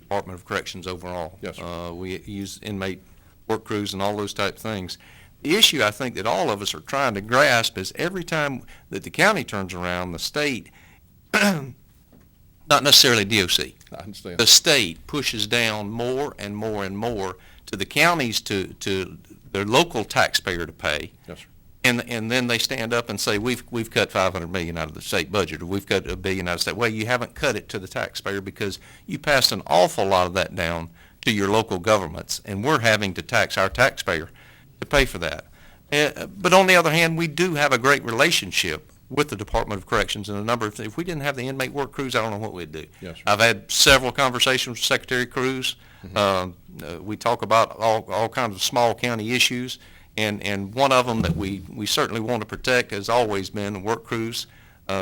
Department of Corrections overall. Yes, sir. We use inmate work crews and all those type things. The issue I think that all of us are trying to grasp is every time that the county turns around, the state, not necessarily DOC, I understand. the state pushes down more and more and more to the counties to their local taxpayer to pay. Yes, sir. And then they stand up and say, we've cut $500 million out of the state budget, or we've cut $1 billion out of the state. Well, you haven't cut it to the taxpayer because you passed an awful lot of that down to your local governments, and we're having to tax our taxpayer to pay for that. But on the other hand, we do have a great relationship with the Department of Corrections and a number of things. If we didn't have the inmate work crews, I don't know what we'd do. Yes, sir. I've had several conversations with Secretary Cruz. We talk about all kinds of small county issues. And one of them that we certainly want to protect has always been work crews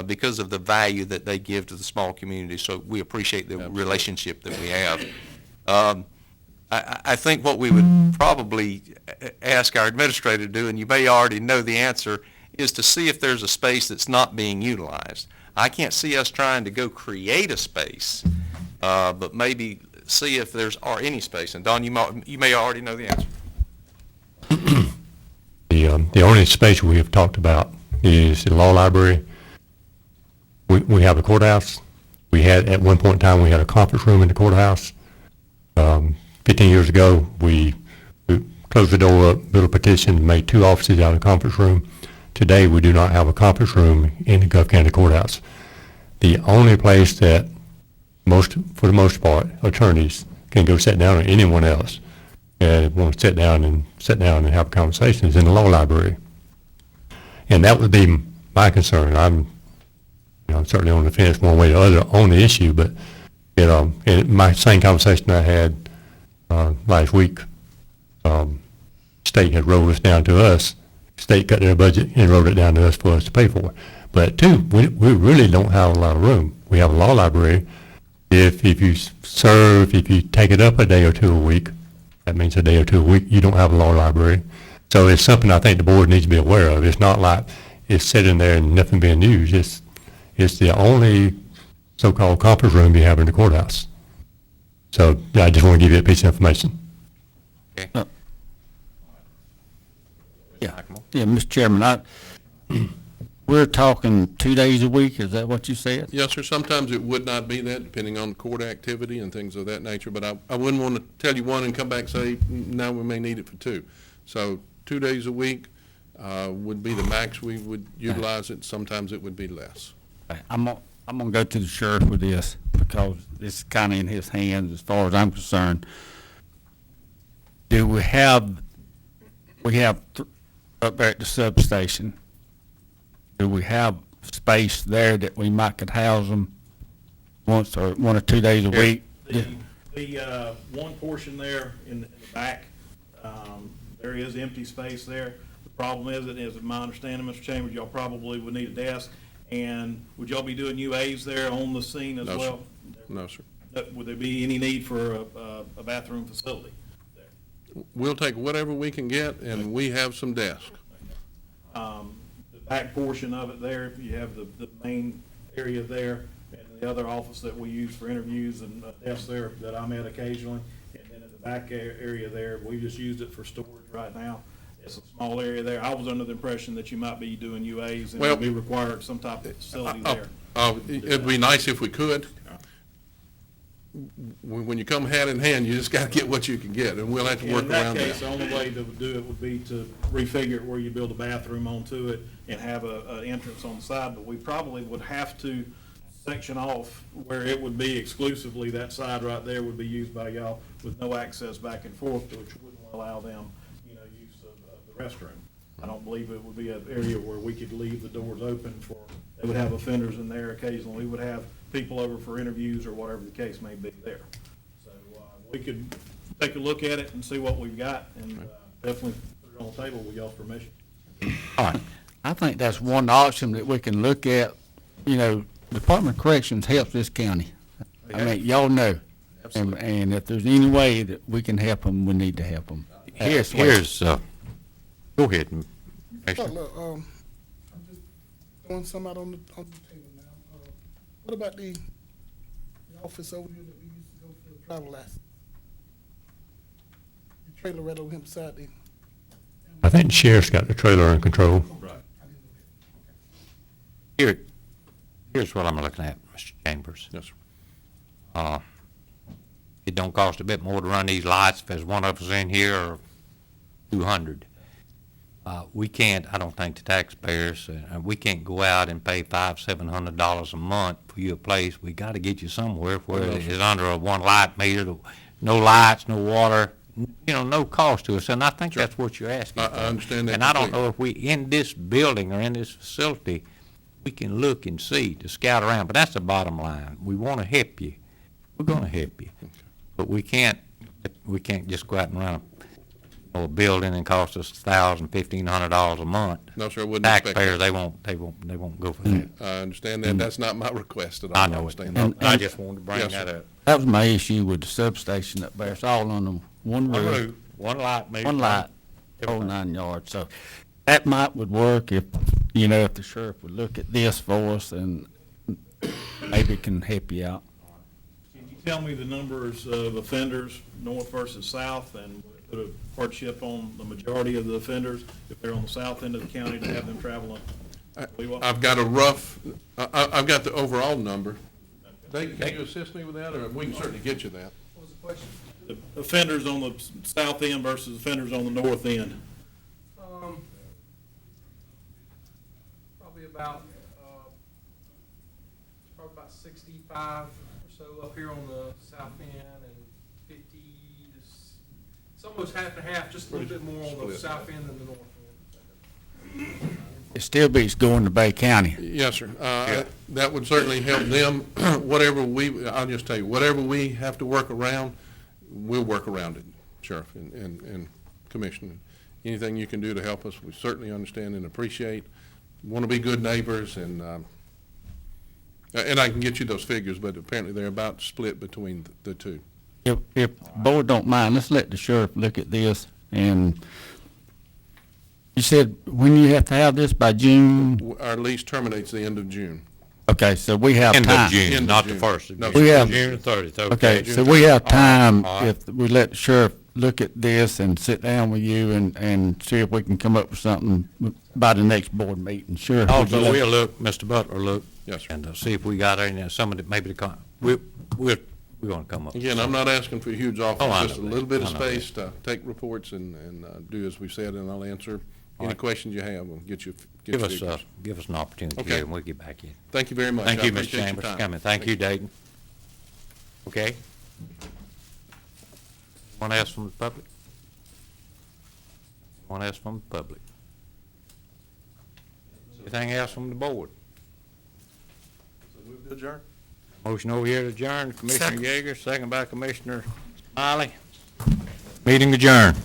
because of the value that they give to the small community. So we appreciate the relationship that we have. I think what we would probably ask our administrator to do, and you may already know the answer, is to see if there's a space that's not being utilized. I can't see us trying to go create a space, but maybe see if there's any space. And Don, you may already know the answer. The only space we have talked about is the law library. We have a courthouse, We had, at one point in time, we had a conference room in the courthouse. 15 years ago, we closed the door up, built a petition, made 2 offices out of the conference room. Today, we do not have a conference room in the Gulf County Courthouse. The only place that for the most part, attorneys can go sit down, or anyone else, and want to sit down and have a conversation is in the law library. And that would be my concern. I'm certainly on the fence one way or the other on the issue, but, in my same conversation I had last week, state had rolled us down to us. State cut their budget and rolled it down to us for us to pay for. But two, we really don't have a lot of room. We have a law library. If you take it up a day or two a week, that means a day or two a week, you don't have a law library. So it's something I think the board needs to be aware of. It's not like it's sitting there and nothing being used. It's the only so-called conference room you have in the courthouse. So I just want to give you a piece of information. Yeah, Mr. Chairman, we're talking 2 days a week, is that what you said? Yes, sir. Sometimes it would not be that, depending on the court activity and things of that nature, but I wouldn't want to tell you one and come back and say, now we may need it for 2. So 2 days a week would be the max we would utilize it. Sometimes it would be less. I'm gonna go to the sheriff with this, because it's kind of in his hands as far as I'm concerned. Do we have up there at the substation, do we have space there that we might could house them one or 2 days a week? The one portion there in the back, there is empty space there. The problem is my understanding, Mr. Chambers, y'all probably would need a desk. And would y'all be doing UAs there on the scene as well? No, sir. Would there be any need for a bathroom facility there? We'll take whatever we can get, and we have some desks. The back portion of it there, you have the main area there, and the other office that we use for interviews, and a desk there that I'm at occasionally. And then at the back area there, we just used it for storage right now. It's a small area there. I was under the impression that you might be doing UAs and would be required some type of facility there. It'd be nice if we could. When you come hand in hand, you just got to get what you can get, and we'll have to work around that. In that case, the only way to do it would be to refigure it where you build a bathroom onto it and have an entrance on the side, but we probably would have to section off where it would be exclusively, that side right there would be used by y'all with no access back and forth, which wouldn't allow them use of the restroom. I don't believe it would be an area where we could leave the doors open for, they would have offenders in there occasionally. We would have people over for interviews or whatever the case may be there. So we could take a look at it and see what we've got, and definitely put it on the table with y'all's permission. All right. I think that's one option that we can look at. Department of Corrections helps this county. I mean, y'all know. And if there's any way that we can help them, we need to help them. Go ahead, Look, I'm just throwing some out on the table now. What about the office over here that we used to go for the travel license? The trailer right over here beside the. I think the sheriff's got the trailer in control. Right. Here's what I'm looking at, Mr. Chambers. Yes, sir. It don't cost a bit more to run these lights if there's one of us in here or 200. We can't, I don't think the taxpayers, we can't go out and pay $500-700 a month for you a place. We got to get you somewhere where it is under a one light meter, no lights, no water, no cost to us. And I think that's what you're asking. I understand that. And I don't know if we, in this building or in this facility, we can look and see to scout around. But that's the bottom line. We want to help you. We're going to help you. But we can't just go out and run a building and cost us $1,000-1,500 a month. No, sir, I wouldn't expect that. Taxpayers, they won't go for that. I understand that. That's not my request at all. I know it. I just wanted to bring that up. That was my issue with the substation up there. It's all under one roof. One light, maybe. One light, whole 9 yards. So that would work if the sheriff would look at this for us, and maybe it can help you out. Can you tell me the numbers of offenders, north versus south, and put a hardship on the majority of the offenders if they're on the south end of the county to have them traveling? I've got a rough, I've got the overall number. Dave, can you assist me with that, or we can certainly get you that? What was the question? The offenders on the south end versus offenders on the north end. Probably about, probably about 65 or so up here on the south end, and 50 to, it's almost half and half, just a little bit more on the Split. south end than the north end. It still beats going to Bay County. Yes, sir. That would certainly help them. Whatever I'll just tell you, whatever we have to work around, we'll work around it, Sheriff and Commissioner. Anything you can do to help us, we certainly understand and appreciate. Want to be good neighbors, and I can get you those figures, but apparently they're about split between the two. If board don't mind, let's let the sheriff look at this. And you said when you have to have this by June? Our lease terminates the end of June. Okay, so we have time. End of June, End of not the June. first of No, June. We have- June 30th, Okay, June so we have 30th. time All right. if we let the sheriff look at this and sit down with you and see if we can come up with something by the next board meeting. Sure. Also, we'll look, Mr. Butler, look. Yes, sir. And see if we got any, some of the, maybe we're gonna come up. with Again, I'm not asking for a huge office, Oh, I just a know little that. bit of I know that. space to take reports and do as we said, and I'll answer All any right. questions you have. We'll get you Give us, figures. give us an opportunity Okay. here, and we'll get back in. Thank you very much. Thank I you, Mr. appreciate your Chambers, for time. coming. Thank you, Dayton. Okay? Want to ask from the public? Want to ask from the public? Anything else from the board? Move to adjourn. Motion over here to adjourn, Commissioner Yeager, second by Commissioner Smiley. Meeting adjourned.